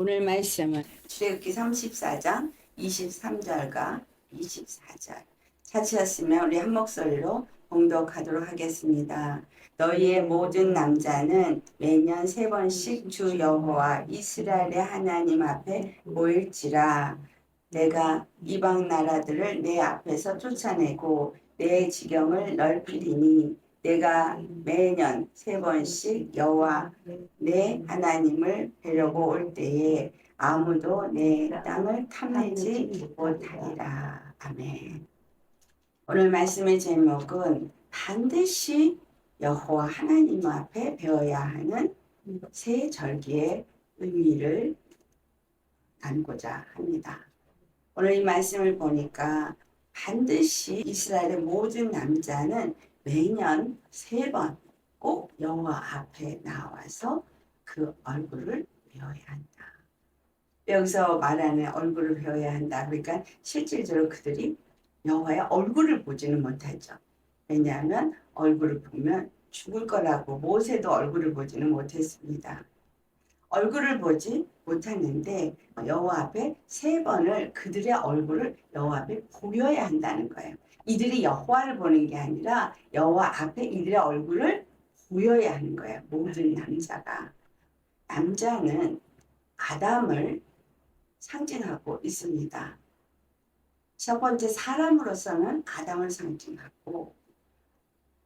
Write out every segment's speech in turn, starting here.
오늘 말씀은 출애굽기 34장 23절과 24절. 찾으셨으면 우리 한 목소리로 봉독하도록 하겠습니다. 너희의 모든 남자는 매년 3번씩 주 여호와 이스라엘의 하나님 앞에 모일지라. 내가 이방 나라들을 내 앞에서 쫓아내고 내 지경을 넓히리니 내가 매년 3번씩 여호와 내 하나님을 뵈려고 올 때에 아무도 내 땅을 탐내지 못하리라. 아멘. 오늘 말씀의 제목은 반드시 여호와 하나님 앞에 배워야 하는 새 절기의 의미를 나누고자 합니다. 오늘 이 말씀을 보니까 반드시 이스라엘의 모든 남자는 매년 3번 꼭 여호와 앞에 나와서 그 얼굴을 배워야 한다. 여기서 말하는 얼굴을 배워야 한다. 그러니까 실질적으로 그들이 여호와의 얼굴을 보지는 못하죠. 왜냐하면 얼굴을 보면 죽을 거라고 모세도 얼굴을 보지는 못했습니다. 얼굴을 보지 못하는데 여호와 앞에 3번을 그들의 얼굴을 여호와 앞에 보여야 한다는 거예요. 이들이 여호와를 보는 게 아니라 여호와 앞에 이들의 얼굴을 보여야 하는 거예요. 모든 남자가. 남자는 아담을 상징하고 있습니다. 첫 번째 사람으로서는 아담을 상징하고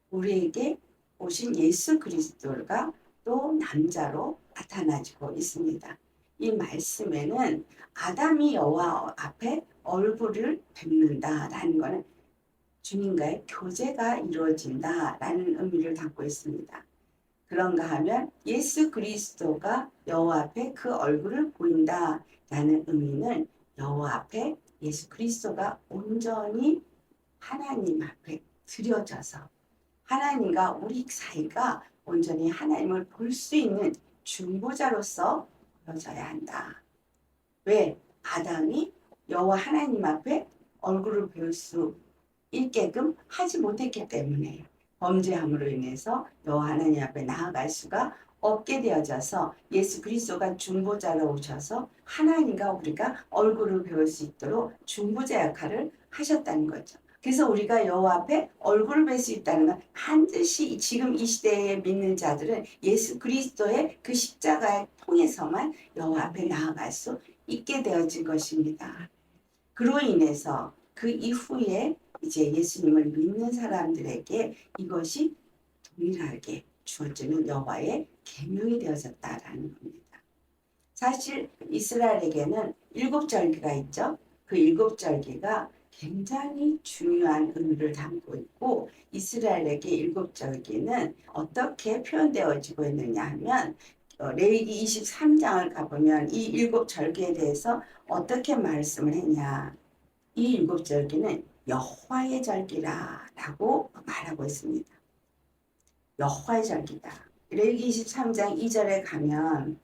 우리에게 오신 예수 그리스도가 또 남자로 나타나지고 있습니다. 이 말씀에는 아담이 여호와 앞에 얼굴을 뵙는다라는 것은 주님과의 교제가 이루어진다라는 의미를 담고 있습니다. 그런가 하면 예수 그리스도가 여호와 앞에 그 얼굴을 보인다라는 의미는 여호와 앞에 예수 그리스도가 온전히 하나님 앞에 드려져서 하나님과 우리 사이가 온전히 하나님을 볼 수 있는 중보자로서 보여져야 한다. 왜? 아담이 여호와 하나님 앞에 얼굴을 볼 수 있게끔 하지 못했기 때문에 범죄함으로 인해서 여호와 하나님 앞에 나아갈 수가 없게 되어져서 예수 그리스도가 중보자로 오셔서 하나님과 우리가 얼굴을 배울 수 있도록 중보자 역할을 하셨다는 거죠. 그래서 우리가 여호와 앞에 얼굴을 뵐 수 있다는 건 반드시 지금 이 시대에 믿는 자들은 예수 그리스도의 그 십자가를 통해서만 여호와 앞에 나아갈 수 있게 되어진 것입니다. 그로 인해서 그 이후에 이제 예수님을 믿는 사람들에게 이것이 동일하게 주어지는 여호와의 계명이 되어졌다라는 겁니다. 사실 이스라엘에게는 7절기가 있죠. 그 7절기가 굉장히 중요한 의미를 담고 있고 이스라엘에게 7절기는 어떻게 표현되어지고 있느냐 하면 레위기 23장을 가보면 이 7절기에 대해서 어떻게 말씀을 했냐. 이 7절기는 여호와의 절기라고 말하고 있습니다. 여호와의 절기다. 레위기 23장 2절에 가면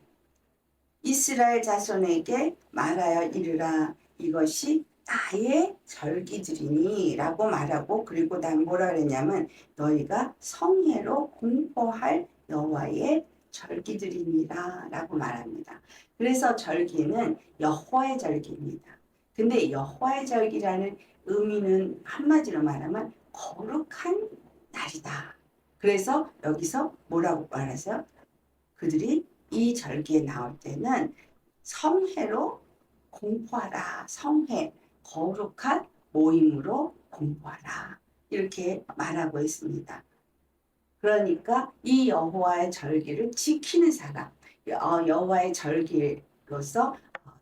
이스라엘 자손에게 말하여 이르라 이것이 나의 절기들이니 라고 말하고 그리고 난 뭐라 그랬냐면 너희가 성회로 공포할 여호와의 절기들이니라 라고 말합니다. 그래서 절기는 여호와의 절기입니다. 근데 여호와의 절기라는 의미는 한마디로 말하면 거룩한 날이다. 그래서 여기서 뭐라고 말하세요? 그들이 이 절기에 나올 때는 성회로 공포하라. 성회, 거룩한 모임으로 공포하라. 이렇게 말하고 있습니다. 그러니까 이 여호와의 절기를 지키는 사람, 여호와의 절기로서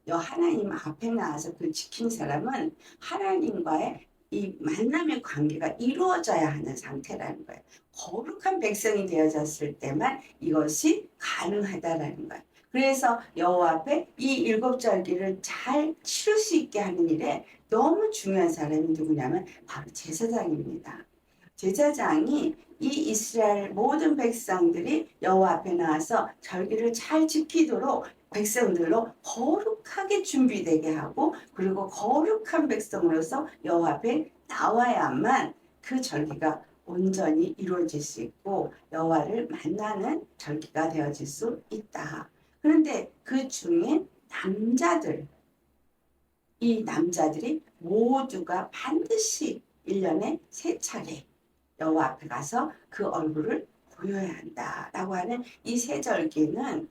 하나님 앞에 나와서 그 지킨 사람은 하나님과의 이 만남의 관계가 이루어져야 하는 상태라는 거예요. 거룩한 백성이 되어졌을 때만 이것이 가능하다라는 거예요. 그래서 여호와 앞에 이 7절기를 잘 치를 수 있게 하는 일에 너무 중요한 사람이 누구냐면 바로 제사장입니다. 제사장이 이 이스라엘 모든 백성들이 여호와 앞에 나와서 절기를 잘 지키도록 백성들로 거룩하게 준비되게 하고 그리고 거룩한 백성으로서 여호와 앞에 나와야만 그 절기가 온전히 이루어질 수 있고 여호와를 만나는 절기가 되어질 수 있다. 그런데 그 중에 남자들, 이 남자들이 모두가 반드시 1년에 3차례 여호와 앞에 가서 그 얼굴을 보여야 한다라고 하는 이 세 절기는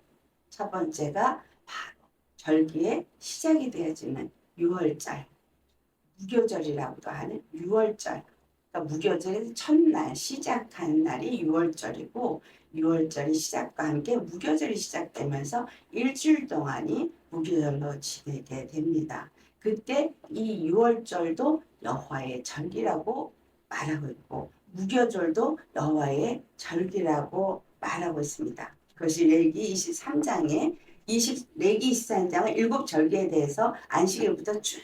첫 번째가 바로 절기의 시작이 되어지는 6월절, 무교절이라고도 하는 6월절. 그러니까 무교절의 첫날 시작하는 날이 6월절이고 6월절이 시작과 함께 무교절이 시작되면서 일주일 동안이 무교절로 지내게 됩니다. 그때 이 6월절도 여호와의 절기라고 말하고 있고 무교절도 여호와의 절기라고 말하고 있습니다. 그것이 레위기 23장에 레위기 23장은 7절기에 대해서 안식일부터 쭉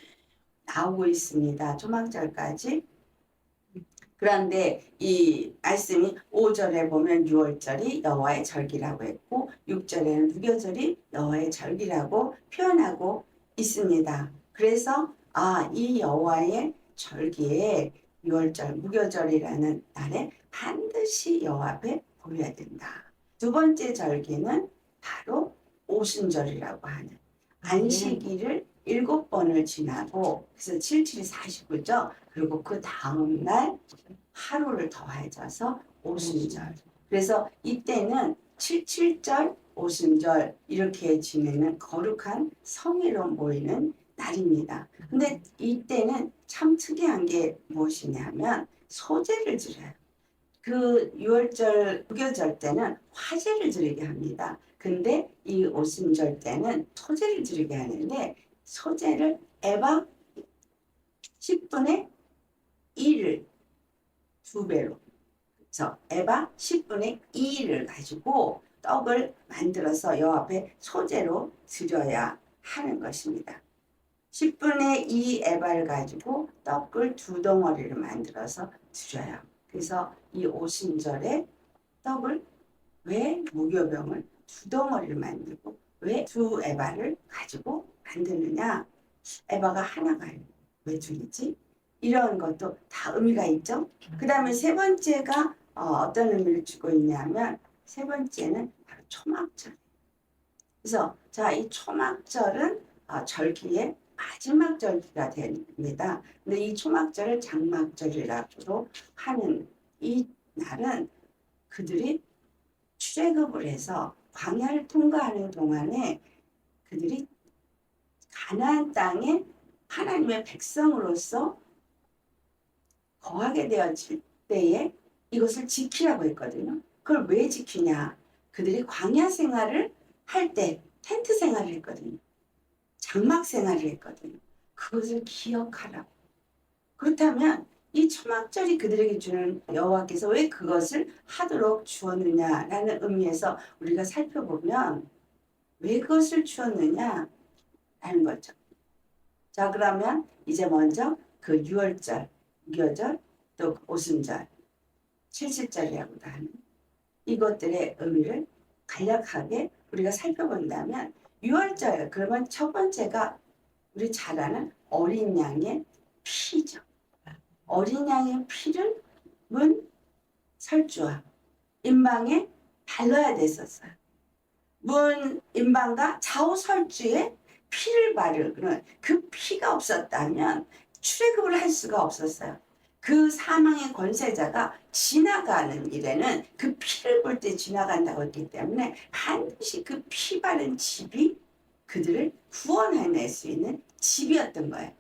나오고 있습니다. 초막절까지. 그런데 이 말씀이 5절에 보면 6월절이 여호와의 절기라고 했고 6절에는 무교절이 여호와의 절기라고 표현하고 있습니다. 그래서 이 여호와의 절기에 6월절 무교절이라는 날에 반드시 여호와 앞에 보여야 된다. 두 번째 절기는 바로 오순절이라고 하는 안식일을 7번을 지나고 그래서 7, 7이 49죠. 그리고 그 다음날 하루를 더해져서 오순절. 그래서 이때는 77절 오순절 이렇게 지내는 거룩한 성회로 모이는 날입니다. 근데 이때는 참 특이한 게 무엇이냐면 소제를 드려요. 그 6월절 무교절 때는 화제를 드리게 합니다. 근데 이 오순절 때는 소제를 드리게 하는데 소제를 에바 10분의 1을 2배로 그래서 에바 10분의 2를 가지고 떡을 만들어서 여호와 앞에 소제로 드려야 하는 것입니다. 10분의 2 에바를 가지고 떡을 2덩어리를 만들어서 드려요. 그래서 이 오순절에 떡을 왜 무교병을 2덩어리를 만들고 왜 2에바를 가지고 만드느냐? 에바가 하나가 왜 둘이지? 이런 것도 다 의미가 있죠. 그 다음에 세 번째가 어떤 의미를 주고 있냐면 세 번째는 바로 초막절. 그래서 이 초막절은 절기의 마지막 절기가 됩니다. 근데 이 초막절을 장막절이라고도 하는 이 날은 그들이 출애굽을 해서 광야를 통과하는 동안에 그들이 가나안 땅에 하나님의 백성으로서 거하게 되어질 때에 이것을 지키라고 했거든요. 그걸 왜 지키냐? 그들이 광야 생활을 할 때 텐트 생활을 했거든요. 장막 생활을 했거든요. 그것을 기억하라고. 그렇다면 이 초막절이 그들에게 주는 여호와께서 왜 그것을 하도록 주었느냐라는 의미에서 우리가 살펴보면 왜 그것을 주었느냐라는 거죠. 자, 그러면 이제 먼저 그 6월절, 무교절, 또 오순절, 70절이라고도 하는 이것들의 의미를 간략하게 우리가 살펴본다면 6월절, 그러면 첫 번째가 우리 잘 아는 어린 양의 피죠. 어린 양의 피를 문 설주와 임방에 발라야 됐었어요. 문 임방과 좌우 설주에 피를 바르는 그 피가 없었다면 출애굽을 할 수가 없었어요. 그 사망의 권세자가 지나가는 일에는 그 피를 볼 때 지나간다고 했기 때문에 반드시 그 피 바른 집이 그들을 구원해낼 수 있는 집이었던 거예요.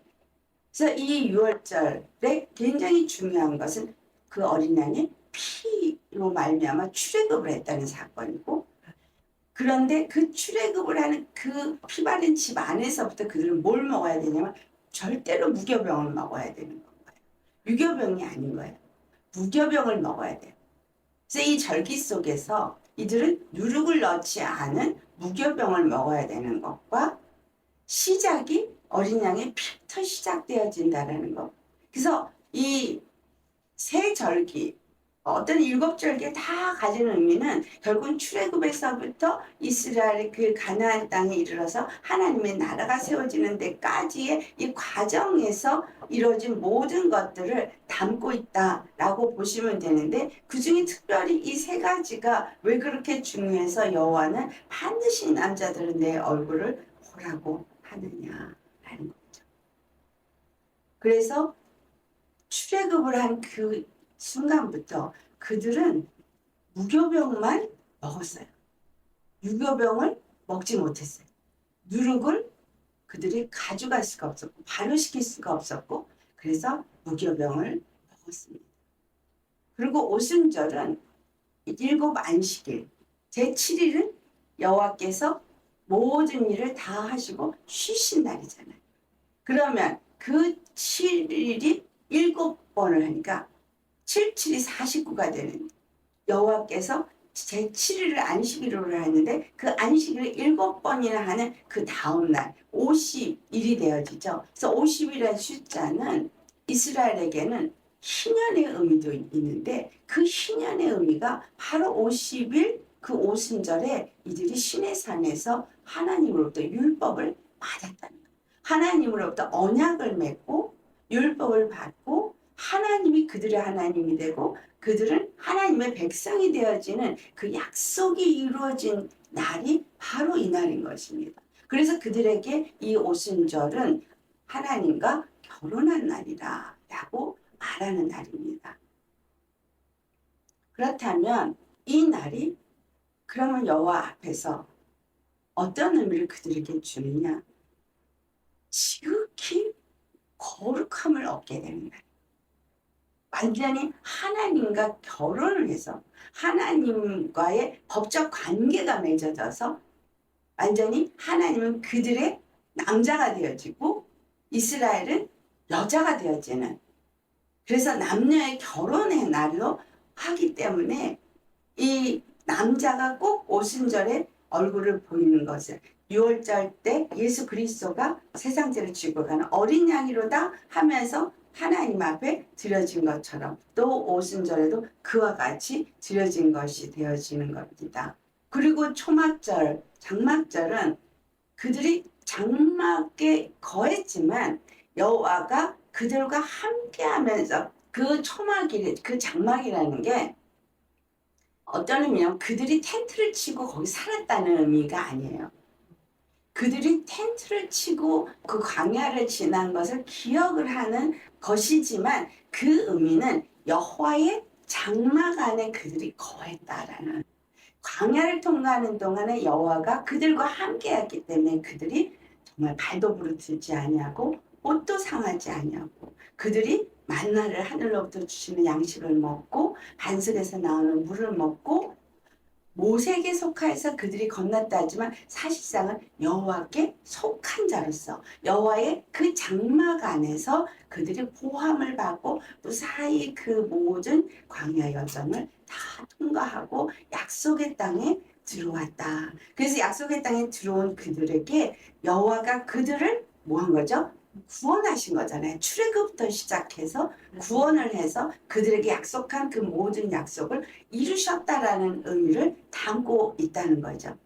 그래서 이 6월절에 굉장히 중요한 것은 그 어린 양의 피로 말미암아 출애굽을 했다는 사건이고, 그런데 그 출애굽을 하는 그 피 바른 집 안에서부터 그들은 뭘 먹어야 되냐면 절대로 무교병을 먹어야 되는 거예요. 유교병이 아닌 거예요. 무교병을 먹어야 돼요. 그래서 이 절기 속에서 이들은 누룩을 넣지 않은 무교병을 먹어야 되는 것과 시작이 어린 양의 피부터 시작되어진다는 것. 그래서 이 세 절기, 어떤 7절기 다 가진 의미는 결국은 출애굽에서부터 이스라엘의 그 가나안 땅에 이르러서 하나님의 나라가 세워지는 데까지의 이 과정에서 이루어진 모든 것들을 담고 있다라고 보시면 되는데, 그 중에 특별히 이 세 가지가 왜 그렇게 중요해서 여호와는 반드시 남자들은 내 얼굴을 보라고 하느냐라는 거죠. 그래서 출애굽을 한 그 순간부터 그들은 무교병만 먹었어요. 유교병을 먹지 못했어요. 누룩을 그들이 가져갈 수가 없었고 발효시킬 수가 없었고 그래서 무교병을 먹었습니다. 그리고 오순절은 일곱 안식일 제7일은 여호와께서 모든 일을 다 하시고 쉬신 날이잖아요. 그러면 그 7일이 7번을 하니까 7, 7이 49가 되는 여호와께서 제7일을 안식일로 했는데 그 안식일을 7번이나 하는 그 다음 날 50일이 되어지죠. 그래서 50이라는 숫자는 이스라엘에게는 희년의 의미도 있는데 그 희년의 의미가 바로 50일 그 오순절에 이들이 시내산에서 하나님으로부터 율법을 받았다는 거예요. 하나님으로부터 언약을 맺고 율법을 받고 하나님이 그들의 하나님이 되고 그들은 하나님의 백성이 되어지는 그 약속이 이루어진 날이 바로 이 날인 것입니다. 그래서 그들에게 이 오순절은 하나님과 결혼한 날이다 라고 말하는 날입니다. 그렇다면 이 날이 그러면 여호와 앞에서 어떤 의미를 그들에게 주느냐? 지극히 거룩함을 얻게 되는 날. 완전히 하나님과 결혼을 해서 하나님과의 법적 관계가 맺어져서 완전히 하나님은 그들의 남자가 되어지고 이스라엘은 여자가 되어지는 그래서 남녀의 결혼의 날로 하기 때문에 이 남자가 꼭 오순절에 얼굴을 보이는 것을 6월절 때 예수 그리스도가 세상죄를 지고 가는 어린 양이로다 하면서 하나님 앞에 드려진 것처럼 또 오순절에도 그와 같이 드려진 것이 되어지는 겁니다. 그리고 초막절, 장막절은 그들이 장막에 거했지만 여호와가 그들과 함께하면서 그 초막일, 그 장막이라는 게 어떤 의미냐면 그들이 텐트를 치고 거기 살았다는 의미가 아니에요. 그들이 텐트를 치고 그 광야를 지난 것을 기억을 하는 것이지만 그 의미는 여호와의 장막 안에 그들이 거했다라는 광야를 통과하는 동안에 여호와가 그들과 함께했기 때문에 그들이 정말 발도 부르트지 아니하고 옷도 상하지 아니하고 그들이 만나를 하늘로부터 주시는 양식을 먹고 반석에서 나오는 물을 먹고 모세에게 속하여서 그들이 건넜다 하지만 사실상은 여호와께 속한 자로서 여호와의 그 장막 안에서 그들이 보함을 받고 무사히 그 모든 광야 여정을 다 통과하고 약속의 땅에 들어왔다. 그래서 약속의 땅에 들어온 그들에게 여호와가 그들을 뭐 한 거죠? 구원하신 거잖아요. 출애굽부터 시작해서 구원을 해서 그들에게 약속한 그 모든 약속을 이루셨다라는 의미를 담고 있다는 거죠.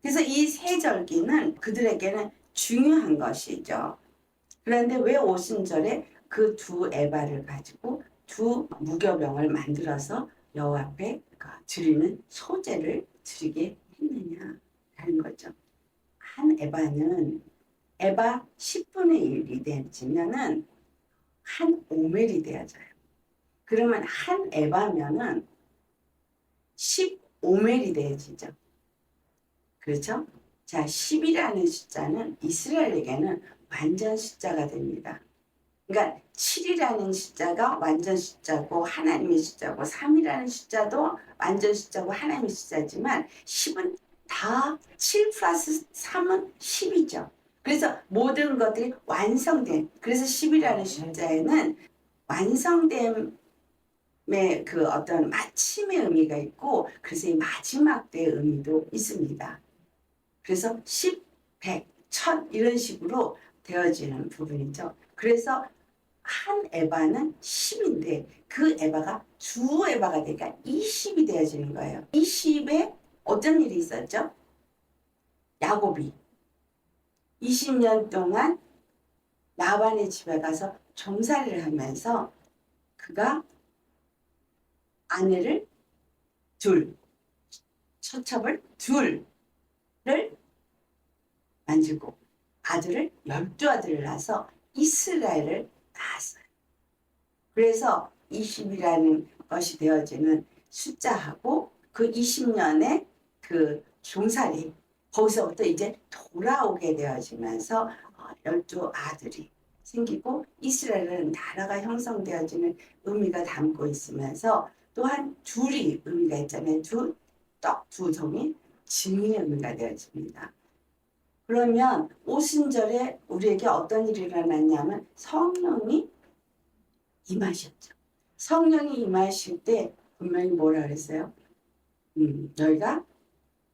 그래서 이 세절기는 그들에게는 중요한 것이죠. 그런데 왜 오순절에 그 두 에바를 가지고 두 무교병을 만들어서 여호와 앞에 드리는 소제를 드리게 했느냐라는 거죠. 한 에바는 에바 10분의 1이 되어지면은 한 오멜이 되어져요. 그러면 한 에바면은 15멜이 되어지죠. 그렇죠? 자, 10이라는 숫자는 이스라엘에게는 완전 숫자가 됩니다. 그러니까 7이라는 숫자가 완전 숫자고 하나님의 숫자고 3이라는 숫자도 완전 숫자고 하나님의 숫자지만 10은 다 7 플러스 3은 10이죠. 그래서 모든 것들이 완성된 그래서 10이라는 숫자에는 완성됨의 그 어떤 마침의 의미가 있고 그래서 이 마지막 때의 의미도 있습니다. 그래서 10, 100, 1000 이런 식으로 되어지는 부분이죠. 그래서 한 에바는 10인데 그 에바가 두 에바가 되니까 20이 되어지는 거예요. 20에 어떤 일이 있었죠? 야곱이 20년 동안 라반의 집에 가서 종살이를 하면서 그가 아내를 처첩을 둘을 만지고 아들을 12아들을 낳아서 이스라엘을 낳았어요. 그래서 20이라는 것이 되어지는 숫자하고 그 20년의 그 종살이 거기서부터 이제 돌아오게 되어지면서 12아들이 생기고 이스라엘은 나라가 형성되어지는 의미가 담고 있으면서 또한 둘이 의미가 있잖아요. 두 종이 증인의 의미가 되어집니다. 그러면 오순절에 우리에게 어떤 일이 일어났냐면 성령이 임하셨죠. 성령이 임하실 때 분명히 뭐라 그랬어요? 너희가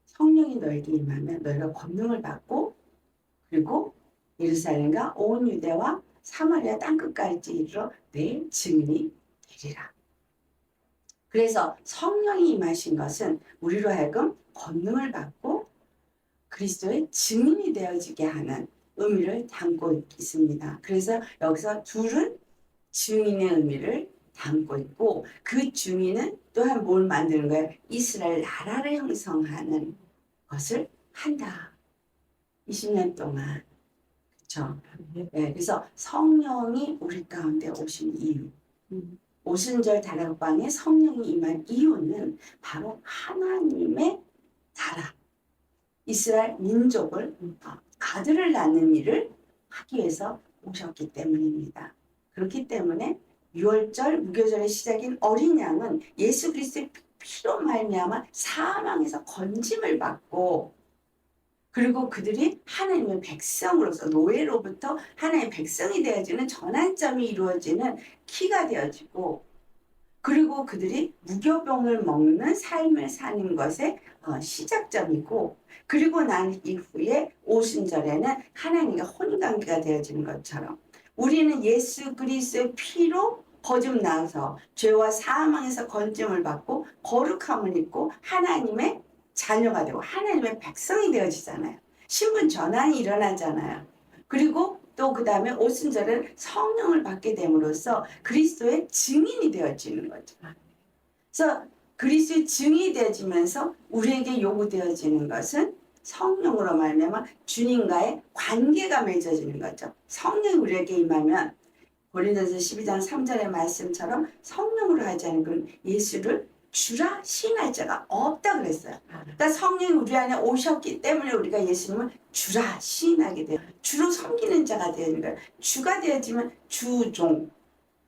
성령이 너에게 임하면 너희가 권능을 받고 그리고 예루살렘과 온 유대와 사마리아 땅끝까지 이르러 내 증인이 되리라. 그래서 성령이 임하신 것은 우리로 하여금 권능을 받고 그리스도의 증인이 되어지게 하는 의미를 담고 있습니다. 그래서 여기서 둘은 증인의 의미를 담고 있고 그 증인은 또한 뭘 만드는 거예요? 이스라엘 나라를 형성하는 것을 한다. 20년 동안. 그렇죠? 네, 그래서 성령이 우리 가운데 오신 이유 오순절 다락방에 성령이 임한 이유는 바로 하나님의 나라 이스라엘 민족을 아들을 낳는 일을 하기 위해서 오셨기 때문입니다. 그렇기 때문에 6월절 무교절의 시작인 어린 양은 예수 그리스도의 피로 말미암아 사망에서 건짐을 받고 그리고 그들이 하나님의 백성으로서 노예로부터 하나님의 백성이 되어지는 전환점이 이루어지는 키가 되어지고 그리고 그들이 무교병을 먹는 삶을 사는 것의 시작점이고 그리고 난 이후에 오순절에는 하나님과 혼관계가 되어지는 것처럼 우리는 예수 그리스도의 피로 거듭나서 죄와 사망에서 건짐을 받고 거룩함을 입고 하나님의 자녀가 되고 하나님의 백성이 되어지잖아요. 신분 전환이 일어나잖아요. 그리고 또 그 다음에 오순절은 성령을 받게 됨으로써 그리스도의 증인이 되어지는 거죠. 그래서 그리스도의 증인이 되어지면서 우리에게 요구되어지는 것은 성령으로 말미암아 주님과의 관계가 맺어지는 거죠. 성령이 우리에게 임하면 고린도서 12장 3절의 말씀처럼 성령으로 하지 않은 그 예수를 주라 시인할 자가 없다 그랬어요. 그러니까 성령이 우리 안에 오셨기 때문에 우리가 예수님을 주라 시인하게 돼요. 주로 섬기는 자가 되어지는 거예요. 주가 되어지면 주종.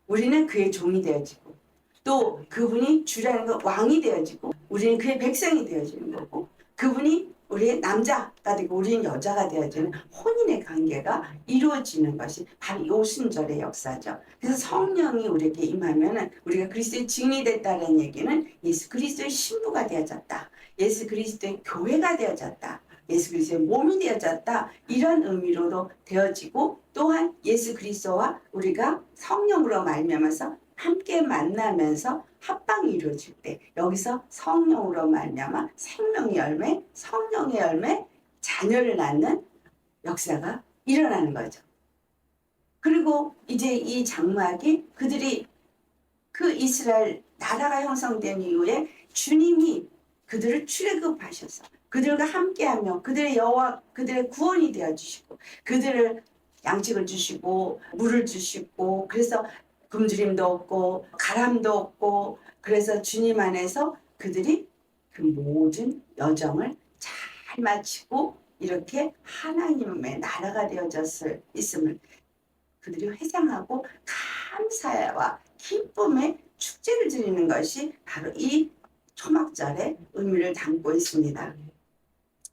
우리는 그의 종이 되어지고 또 그분이 주라는 건 왕이 되어지고 우리는 그의 백성이 되어지는 거고 그분이 우리의 남자가 되고 우리는 여자가 되어지는 혼인의 관계가 이루어지는 것이 바로 오순절의 역사죠. 그래서 성령이 우리에게 임하면은 우리가 그리스도의 증인이 됐다는 얘기는 예수 그리스도의 신부가 되어졌다. 예수 그리스도의 교회가 되어졌다. 예수 그리스도의 몸이 되어졌다. 이런 의미로도 되어지고 또한 예수 그리스도와 우리가 성령으로 말미암아서 함께 만나면서 합방이 이루어질 때 여기서 성령으로 말미암아 생명의 열매, 성령의 열매, 자녀를 낳는 역사가 일어나는 거죠. 그리고 이제 이 장막이 그들이 그 이스라엘 나라가 형성된 이후에 주님이 그들을 출애굽하셔서 그들과 함께하며 그들의 여호와 그들의 구원이 되어주시고 그들을 양식을 주시고 물을 주시고 그래서 굶주림도 없고 가람도 없고 그래서 주님 안에서 그들이 그 모든 여정을 잘 마치고 이렇게 하나님의 나라가 되어졌을 있음을 그들이 회상하고 감사와 기쁨의 축제를 드리는 것이 바로 이 초막절의 의미를 담고 있습니다.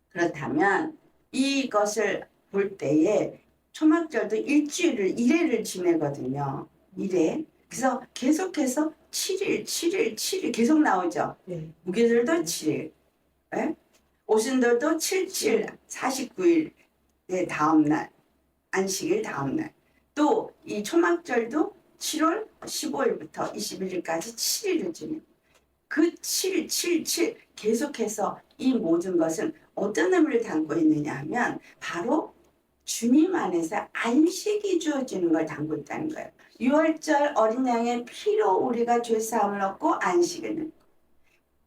그렇다면 이것을 볼 때에 초막절도 일주일을 1회를 지내거든요. 1회. 그래서 계속해서 7일 계속 나오죠. 네. 무교절도 7일. 네? 오순절도 7, 49일의 다음날. 안식일 다음날. 또 이 초막절도 7월 15일부터 21일까지 7일을 지내고 그 7 계속해서 이 모든 것은 어떤 의미를 담고 있느냐 하면 바로 주님 안에서 안식이 주어지는 걸 담고 있다는 거예요. 6월절 어린 양의 피로 우리가 죄사함을 얻고 안식을 누리고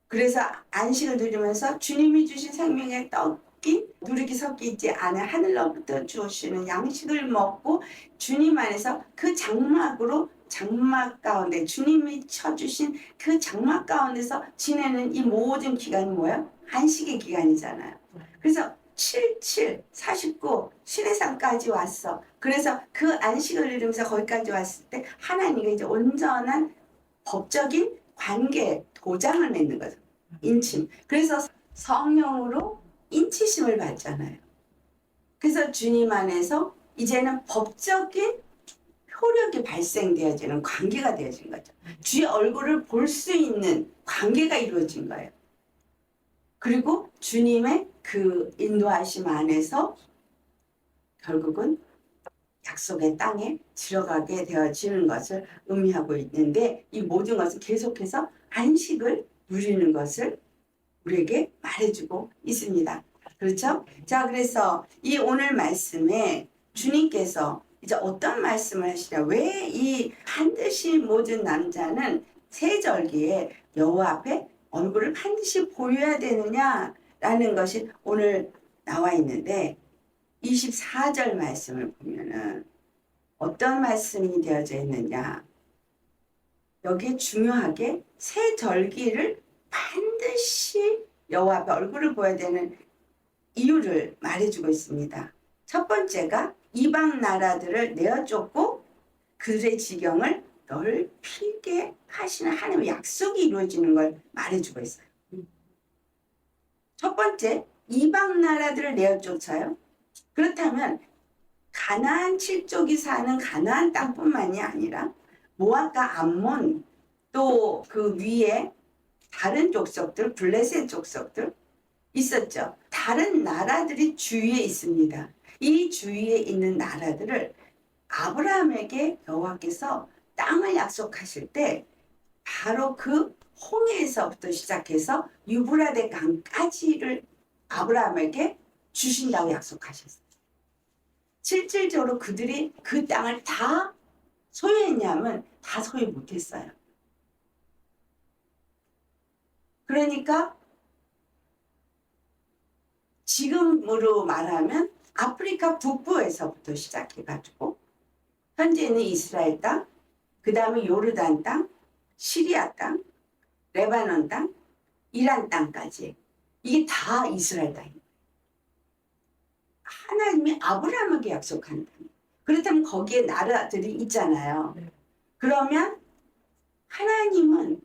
그래서 안식을 누리면서 주님이 주신 생명의 떡 누룩이 섞이지 않은 하늘로부터 주시는 양식을 먹고 주님 안에서 그 장막으로 장막 가운데 주님이 쳐주신 그 장막 가운데서 지내는 이 모든 기간이 뭐예요? 안식의 기간이잖아요. 그래서 77, 49, 시내산까지 왔어. 그래서 그 안식을 이루면서 거기까지 왔을 때 하나님과 이제 온전한 법적인 관계 도장을 맺는 거죠. 인침. 그래서 성령으로 인치심을 받잖아요. 그래서 주님 안에서 이제는 법적인 효력이 발생되어지는 관계가 되어진 거죠. 주의 얼굴을 볼 수 있는 관계가 이루어진 거예요. 그리고 주님의 그 인도하심 안에서 결국은 약속의 땅에 들어가게 되어지는 것을 의미하고 있는데, 이 모든 것은 계속해서 안식을 누리는 것을 우리에게 말해주고 있습니다. 그렇죠? 자, 그래서 이 오늘 말씀에 주님께서 이제 어떤 말씀을 하시냐, 왜 이 반드시 모든 남자는 세절기에 여호와 앞에 얼굴을 반드시 보여야 되느냐라는 것이 오늘 나와 있는데, 24절 말씀을 보면은 어떤 말씀이 되어져 있느냐, 여기에 중요하게 새 절기를 반드시 여호와 앞에 얼굴을 보여야 되는 이유를 말해주고 있습니다. 첫 번째가 이방 나라들을 내어 쫓고 그들의 지경을 넓히게 하시는 하나님의 약속이 이루어지는 걸 말해주고 있어요. 첫 번째, 이방 나라들을 내어 쫓아요. 그렇다면 가나안 7족이 사는 가나안 땅뿐만이 아니라 모압과 암몬, 또 그 위에 다른 족속들, 블레셋 족속들 있었죠. 다른 나라들이 주위에 있습니다. 이 주위에 있는 나라들을 아브라함에게 여호와께서 땅을 약속하실 때 바로 그 홍해에서부터 시작해서 유브라데 강까지를 아브라함에게 주신다고 약속하셨어요. 실질적으로 그들이 그 땅을 다 소유했냐면 다 소유 못했어요. 그러니까 지금으로 말하면 아프리카 북부에서부터 시작해가지고 현재는 이스라엘 땅, 그 다음에 요르단 땅, 시리아 땅, 레바논 땅, 이란 땅까지, 이게 다 이스라엘 땅이에요. 하나님이 아브라함에게 약속한 땅. 그렇다면 거기에 나라들이 있잖아요. 그러면 하나님은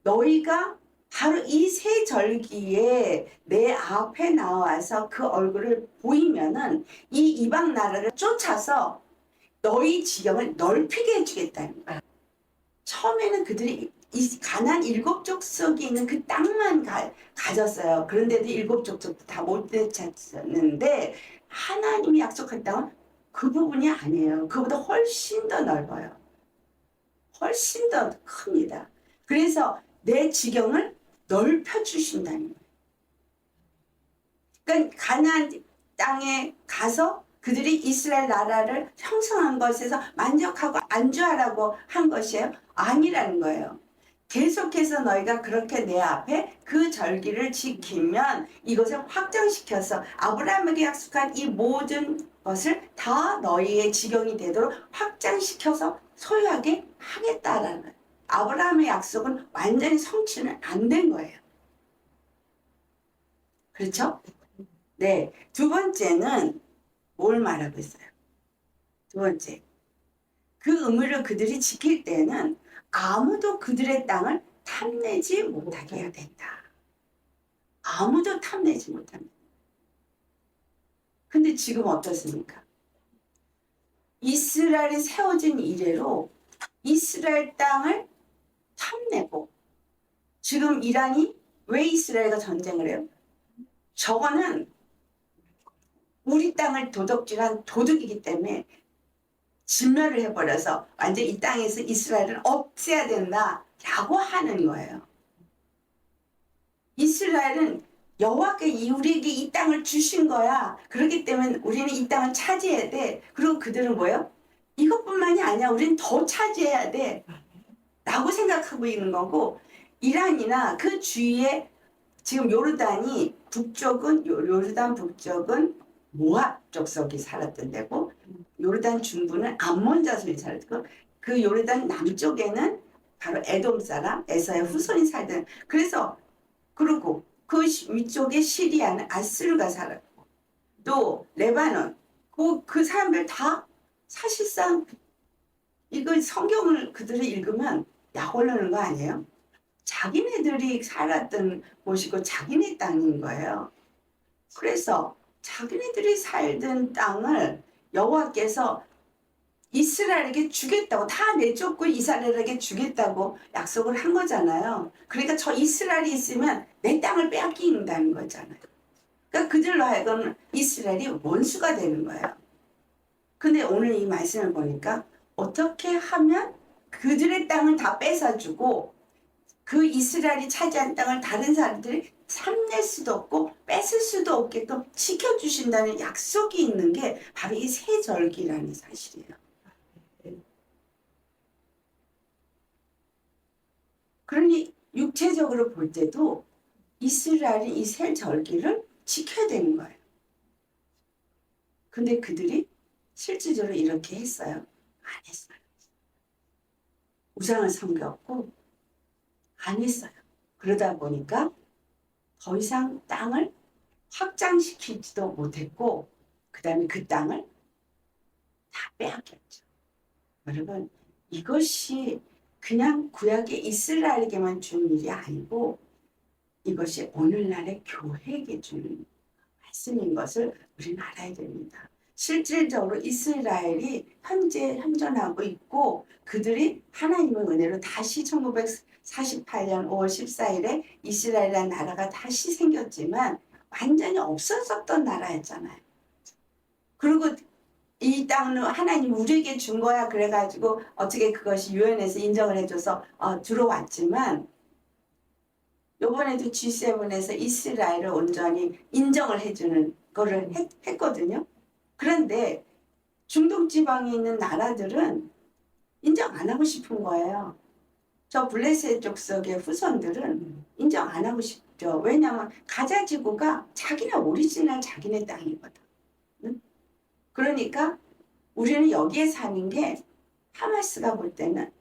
너희가 바로 이 새 절기에 내 앞에 나와서 그 얼굴을 보이면은 이 이방 나라를 쫓아서 너희 지경을 넓히게 해주겠다는 거야. 처음에는 그들이 이 가나안 7족속이 있는 그 땅만 가졌어요. 그런데도 7족속도 다 못 되찾았는데 하나님이 약속한 땅은 그 부분이 아니에요. 그보다 훨씬 더 넓어요. 훨씬 더 큽니다. 그래서 내 지경을 넓혀주신다는 거예요. 그러니까 가나안 땅에 가서 그들이 이스라엘 나라를 형성한 것에서 만족하고 안주하라고 한 것이에요? 아니라는 거예요. 계속해서 너희가 그렇게 내 앞에 그 절기를 지키면 이것을 확장시켜서 아브라함에게 약속한 이 모든 것을 다 너희의 지경이 되도록 확장시켜서 소유하게 하겠다라는 거예요. 아브라함의 약속은 완전히 성취는 안 된 거예요. 그렇죠? 네. 두 번째는 뭘 말하고 있어요? 두 번째, 그 의무를 그들이 지킬 때는 아무도 그들의 땅을 탐내지 못하게 해야 된다. 아무도 탐내지 못합니다. 근데 지금 어떻습니까? 이스라엘이 세워진 이래로 이스라엘 땅을 탐내고, 지금 이란이 왜 이스라엘과 전쟁을 해요? 저거는 우리 땅을 도둑질한 도둑이기 때문에 진멸을 해버려서 완전 이 땅에서 이스라엘을 없애야 된다라고 하는 거예요. 이스라엘은 여호와께 우리에게 이 땅을 주신 거야. 그렇기 때문에 우리는 이 땅을 차지해야 돼. 그리고 그들은 뭐예요? 이것뿐만이 아니야. 우리는 더 차지해야 돼. 라고 생각하고 있는 거고, 이란이나 그 주위에 지금 요르단이 북쪽은 요르단 북쪽은 모압 족속이 살았던 데고 요르단 중부는 암몬 자손이 살았고 그 요르단 남쪽에는 바로 에돔 사람 에서의 후손이 살던 그래서 그리고 그 위쪽에 시리아는 아스르가 살았고 또 레바논 그 사람들 다 사실상 이거 성경을 그들이 읽으면 약 올르는 거 아니에요? 자기네들이 살았던 곳이고 자기네 땅인 거예요. 그래서 자기네들이 살던 땅을 여호와께서 이스라엘에게 주겠다고 다 내쫓고 이스라엘에게 주겠다고 약속을 한 거잖아요. 그러니까 저 이스라엘이 있으면 내 땅을 빼앗긴다는 거잖아요. 그러니까 그들로 하여금 이스라엘이 원수가 되는 거예요. 근데 오늘 이 말씀을 보니까 어떻게 하면 그들의 땅을 다 뺏어주고 그 이스라엘이 차지한 땅을 다른 사람들이 삼낼 수도 없고 뺏을 수도 없게끔 지켜주신다는 약속이 있는 게 바로 이 세절기라는 사실이에요. 그러니 육체적으로 볼 때도 이스라엘이 이 세절기를 지켜야 되는 거예요. 근데 그들이 실질적으로 이렇게 했어요? 안 했어요. 우상을 섬겼고 안 했어요. 그러다 보니까 더 이상 땅을 확장시키지도 못했고 그 다음에 그 땅을 다 빼앗겼죠. 여러분 이것이 그냥 구약의 이스라엘에게만 주는 일이 아니고 이것이 오늘날의 교회에게 주는 말씀인 것을 우리는 알아야 됩니다. 실질적으로 이스라엘이 현재 현존하고 있고 그들이 하나님의 은혜로 다시 1948년 5월 14일에 이스라엘이라는 나라가 다시 생겼지만 완전히 없어졌던 나라였잖아요. 그리고 이 땅은 하나님 우리에게 준 거야 그래가지고 어떻게 그것이 유엔에서 인정을 해줘서 들어왔지만 이번에도 G7에서 이스라엘을 온전히 인정을 해주는 거를 했거든요. 그런데 중동 지방에 있는 나라들은 인정 안 하고 싶은 거예요. 저 블레셋 족속의 후손들은 인정 안 하고 싶죠. 왜냐하면 가자 지구가 자기네 오리지널 자기네 땅이거든. 응? 그러니까 우리는 여기에 사는 게 하마스가 볼 때는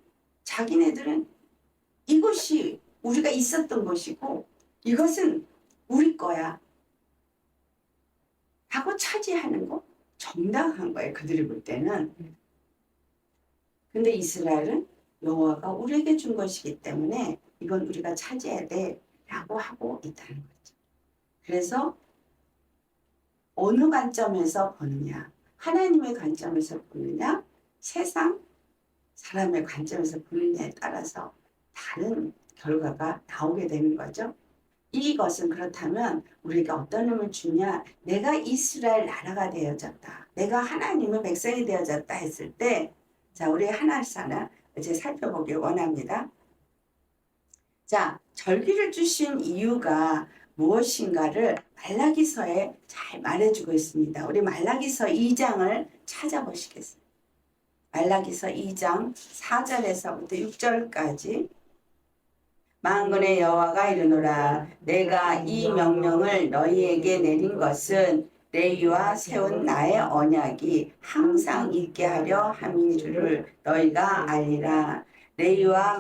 자기네들은 이곳이 우리가 있었던 곳이고 이것은 우리 거야 하고 차지하는 거 정당한 거예요. 그들이 볼 때는. 근데 이스라엘은 여호와가 우리에게 준 것이기 때문에 이건 우리가 차지해야 돼 라고 하고 있다는 거죠. 그래서 어느 관점에서 보느냐, 하나님의 관점에서 보느냐, 세상 사람의 관점에서 보느냐에 따라서 다른 결과가 나오게 되는 거죠. 이것은 그렇다면 우리가 어떤 힘을 주냐, 내가 이스라엘 나라가 되어졌다, 내가 하나님의 백성이 되어졌다 했을 때, 자, 우리 하나하나 이제 살펴보길 원합니다. 자, 절기를 주신 이유가 무엇인가를 말라기서에 잘 말해주고 있습니다. 우리 말라기서 2장을 찾아보시겠습니다. 말라기서 2장 4절에서부터 6절까지 만군의 여호와가 이르노라 내가 이 명령을 너희에게 내린 것은 레위와 세운 나의 언약이 항상 있게 하려 함인 줄을 너희가 알리라. 레위와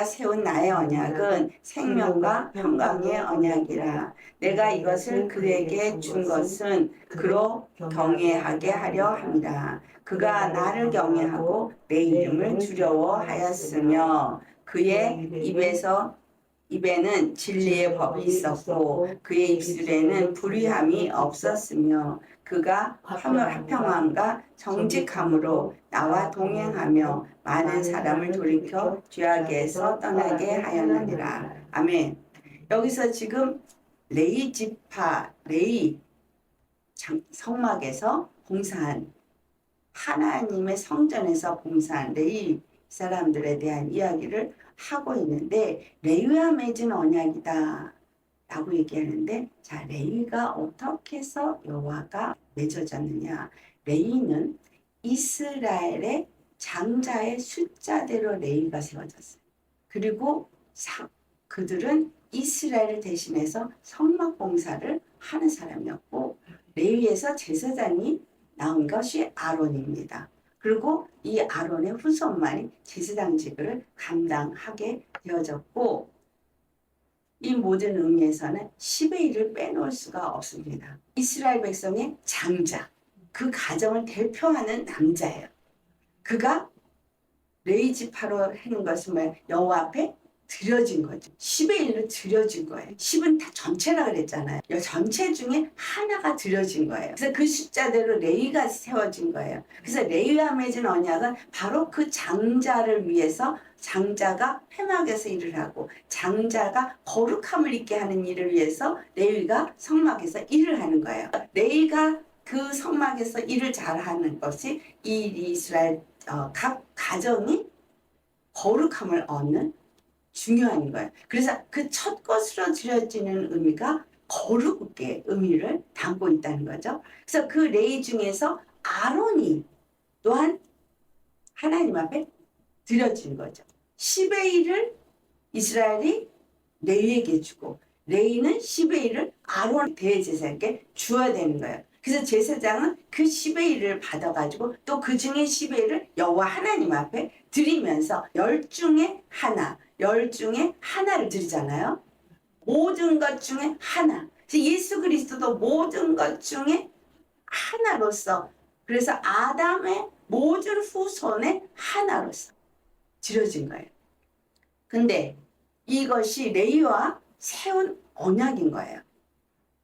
세운 나의 언약은 생명과 평강의 언약이라. 내가 이것을 그에게 준 것은 그로 경외하게 하려 함이라. 그가 나를 경외하고 내 이름을 두려워하였으며 그의 입에는 진리의 법이 있었고 그의 입술에는 불의함이 없었으며 그가 화평함과 정직함으로 나와 동행하며 많은 사람을 돌이켜 죄악에서 떠나게 하였느니라. 아멘. 여기서 지금 레위 지파, 레위 성막에서 봉사한 하나님의 성전에서 봉사한 레위 사람들에 대한 이야기를 하고 있는데 레위와 맺은 언약이다 라고 얘기하는데, 자, 레위가 어떻게 해서 여호와가 맺어졌느냐. 레위는 이스라엘의 장자의 숫자대로 레위가 세워졌어요. 그리고 그들은 이스라엘을 대신해서 성막 봉사를 하는 사람이었고, 레위에서 제사장이 나온 것이 아론입니다. 그리고 이 아론의 후손만이 제사장직을 감당하게 되어졌고, 이 모든 의미에서는 10의 1을 빼놓을 수가 없습니다. 이스라엘 백성의 장자, 그 가정을 대표하는 남자예요. 그가 레위 지파로 하는 것은 뭐예요? 여호와 앞에 드려진 거죠. 10의 1을 드려진 거예요. 10은 다 전체라 그랬잖아요. 전체 중에 하나가 드려진 거예요. 그래서 그 숫자대로 레위가 세워진 거예요. 그래서 레위와 맺은 언약은 바로 그 장자를 위해서, 장자가 회막에서 일을 하고 장자가 거룩함을 있게 하는 일을 위해서 레위가 성막에서 일을 하는 거예요. 레위가 그 성막에서 일을 잘하는 것이 이 이스라엘 각 가정이 거룩함을 얻는 중요한 거예요. 그래서 그 첫 것으로 드려지는 의미가 거룩의 의미를 담고 있다는 거죠. 그래서 그 레위 중에서 아론이 또한 하나님 앞에 드려진 거죠. 10의 1을 이스라엘이 레위에게 주고, 레위는 10의 1을 아론 대제사장에게 주어야 되는 거예요. 그래서 제사장은 그 10의 1을 받아가지고 또 그 중에 10의 1을 여호와 하나님 앞에 드리면서 10 중에 하나, 10 중에 하나를 드리잖아요. 모든 것 중에 하나. 예수 그리스도도 모든 것 중에 하나로서, 그래서 아담의 모든 후손의 하나로서 드려진 거예요. 근데 이것이 레위와 세운 언약인 거예요.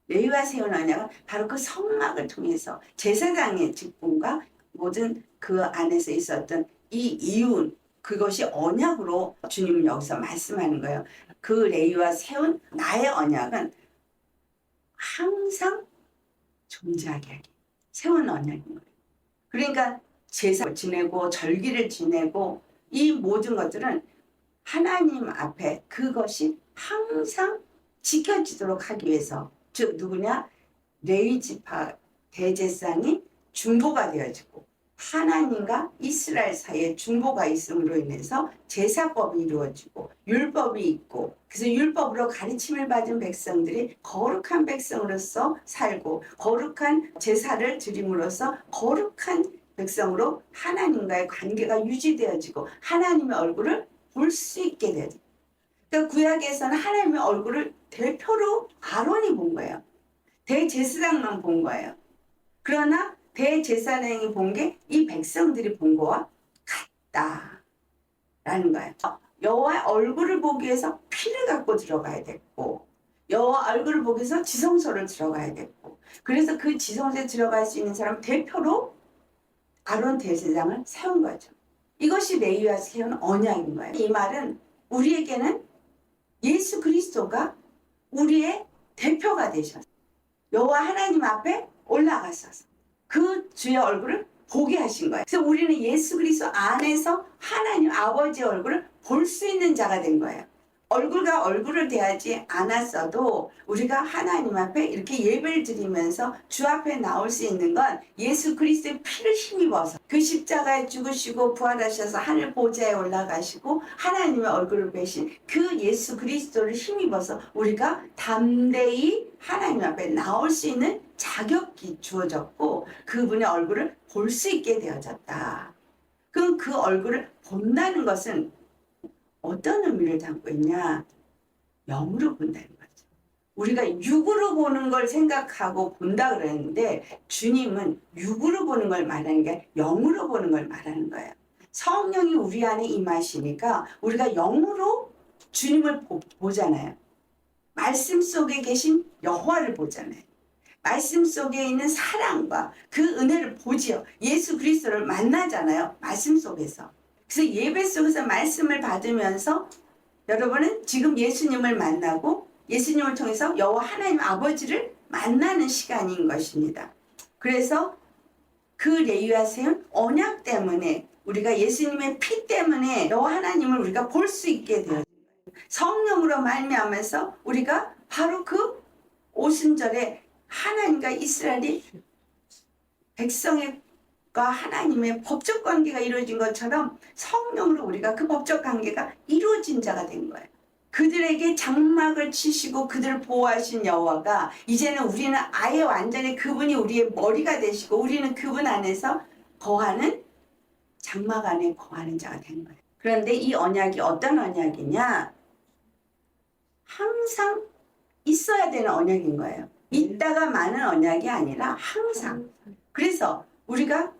레위와 세운 언약은 바로 그 성막을 통해서 제사장의 직분과 모든 그 안에서 있었던 이 이윤, 그것이 언약으로 주님은 여기서 말씀하는 거예요. 그 레위와 세운 나의 언약은 항상 존재하게 하기, 세운 언약인 거예요. 그러니까 제사를 지내고 절기를 지내고 이 모든 것들은 하나님 앞에 그것이 항상 지켜지도록 하기 위해서, 즉 누구냐? 레위 지파 대제사장이 중보가 되어지고 하나님과 이스라엘 사이에 중보가 있음으로 인해서 제사법이 이루어지고 율법이 있고, 그래서 율법으로 가르침을 받은 백성들이 거룩한 백성으로서 살고 거룩한 제사를 드림으로써 거룩한 백성으로 하나님과의 관계가 유지되어지고 하나님의 얼굴을 볼 수 있게 되죠. 그러니까 구약에서는 하나님의 얼굴을 대표로 아론이 본 거예요. 대제사장만 본 거예요. 그러나 대제사장이 본 게 이 백성들이 본 거와 같다라는 거예요. 여호와의 얼굴을 보기 위해서 피를 갖고 들어가야 됐고, 여호와 얼굴을 보기 위해서 지성소를 들어가야 됐고, 그래서 그 지성소에 들어갈 수 있는 사람 대표로 아론 대제사장을 세운 거죠. 이것이 레위와 세운 언약인 거예요. 이 말은 우리에게는 예수 그리스도가 우리의 대표가 되셔서 여호와 하나님 앞에 올라가셔서 그 주의 얼굴을 보게 하신 거예요. 그래서 우리는 예수 그리스도 안에서 하나님 아버지의 얼굴을 볼 수 있는 자가 된 거예요. 얼굴과 얼굴을 대하지 않았어도 우리가 하나님 앞에 이렇게 예배를 드리면서 주 앞에 나올 수 있는 건 예수 그리스도의 피를 힘입어서, 그 십자가에 죽으시고 부활하셔서 하늘 보좌에 올라가시고 하나님의 얼굴을 뵈신 그 예수 그리스도를 힘입어서 우리가 담대히 하나님 앞에 나올 수 있는 자격이 주어졌고 그분의 얼굴을 볼 수 있게 되어졌다. 그럼 그 얼굴을 본다는 것은 어떤 의미를 담고 있냐? 영으로 본다는 거죠. 우리가 육으로 보는 걸 생각하고 본다 그랬는데 주님은 육으로 보는 걸 말하는 게 영으로 보는 걸 말하는 거예요. 성령이 우리 안에 임하시니까 우리가 영으로 주님을 보잖아요. 말씀 속에 계신 여호와를 보잖아요. 말씀 속에 있는 사랑과 그 은혜를 보지요. 예수 그리스도를 만나잖아요. 말씀 속에서. 그래서 예배 속에서 말씀을 받으면서 여러분은 지금 예수님을 만나고 예수님을 통해서 여호와 하나님 아버지를 만나는 시간인 것입니다. 그래서 그 레위와 세운 언약 때문에 우리가 예수님의 피 때문에 여호와 하나님을 우리가 볼 수 있게 되어요. 성령으로 말미암아서 우리가 바로 그 오순절에 하나님과 이스라엘이 백성과 하나님의 법적 관계가 이루어진 것처럼 성령으로 우리가 그 법적 관계가 이루어진 자가 된 거예요. 그들에게 장막을 치시고 그들을 보호하신 여호와가 이제는 우리는 아예 완전히 그분이 우리의 머리가 되시고 우리는 그분 안에서 거하는 장막 안에 거하는 자가 된 거예요. 그런데 이 언약이 어떤 언약이냐? 항상 있어야 되는 언약인 거예요. 있다가 많은 언약이 아니라 항상. 그래서 우리가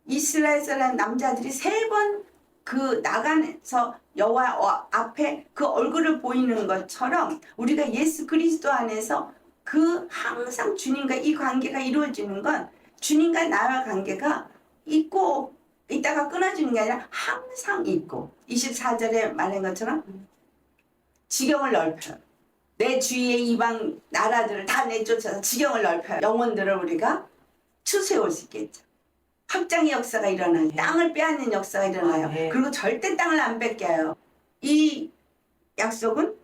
이스라엘 사람 남자들이 3번 그 나가서 여호와 앞에 그 얼굴을 보이는 것처럼 우리가 예수 그리스도 안에서 그 항상 주님과 이 관계가 이루어지는 건 주님과 나와 관계가 있고 있다가 끊어지는 게 아니라 항상 있고 24절에 말한 것처럼 지경을 넓혀요. 내 주위의 이방 나라들을 다 내쫓아서 지경을 넓혀요. 영혼들을 우리가 추수해올 수 있겠죠. 확장의 역사가 일어나요. 땅을 빼앗는 역사가 일어나요. 그리고 절대 땅을 안 뺏겨요. 이 약속은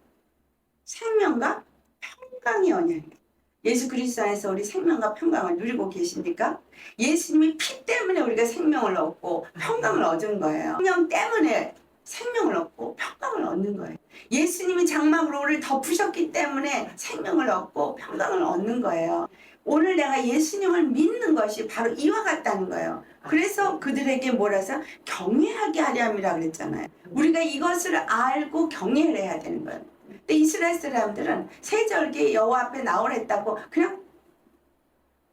생명과 평강의 언약이에요. 예수 그리스도 안에서 우리 생명과 평강을 누리고 계십니까? 예수님이 피 때문에 우리가 생명을 얻고 평강을 얻은 거예요. 성령 때문에 생명을 얻고 평강을 얻는 거예요. 예수님이 장막으로 우리를 덮으셨기 때문에 생명을 얻고 평강을 얻는 거예요. 오늘 내가 예수님을 믿는 것이 바로 이와 같다는 거예요. 그래서 그들에게 뭐라서 경외하게 하려 함이라 그랬잖아요. 우리가 이것을 알고 경외를 해야 되는 거예요. 근데 이스라엘 사람들은 세절기에 여호와 앞에 나오랬다고 그냥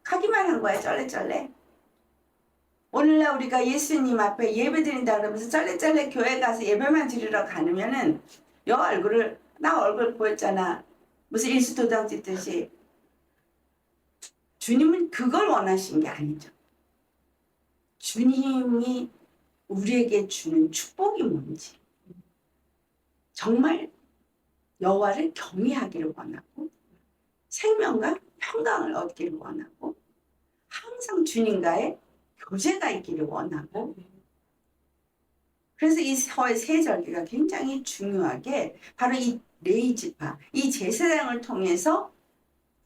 가기만 한 거예요. 쩔레쩔레. 오늘날 우리가 예수님 앞에 예배 드린다 그러면서 쩔레쩔레 교회 가서 예배만 드리러 가면은 나 얼굴 보였잖아. 무슨 일수도장 찍듯이. 주님은 그걸 원하신 게 아니죠. 주님이 우리에게 주는 축복이 뭔지 정말 여호와를 경외하기를 원하고 생명과 평강을 얻기를 원하고 항상 주님과의 교제가 있기를 원하고 그래서 이 세절기가 굉장히 중요하게 바로 이 레위지파, 이 제사장을 통해서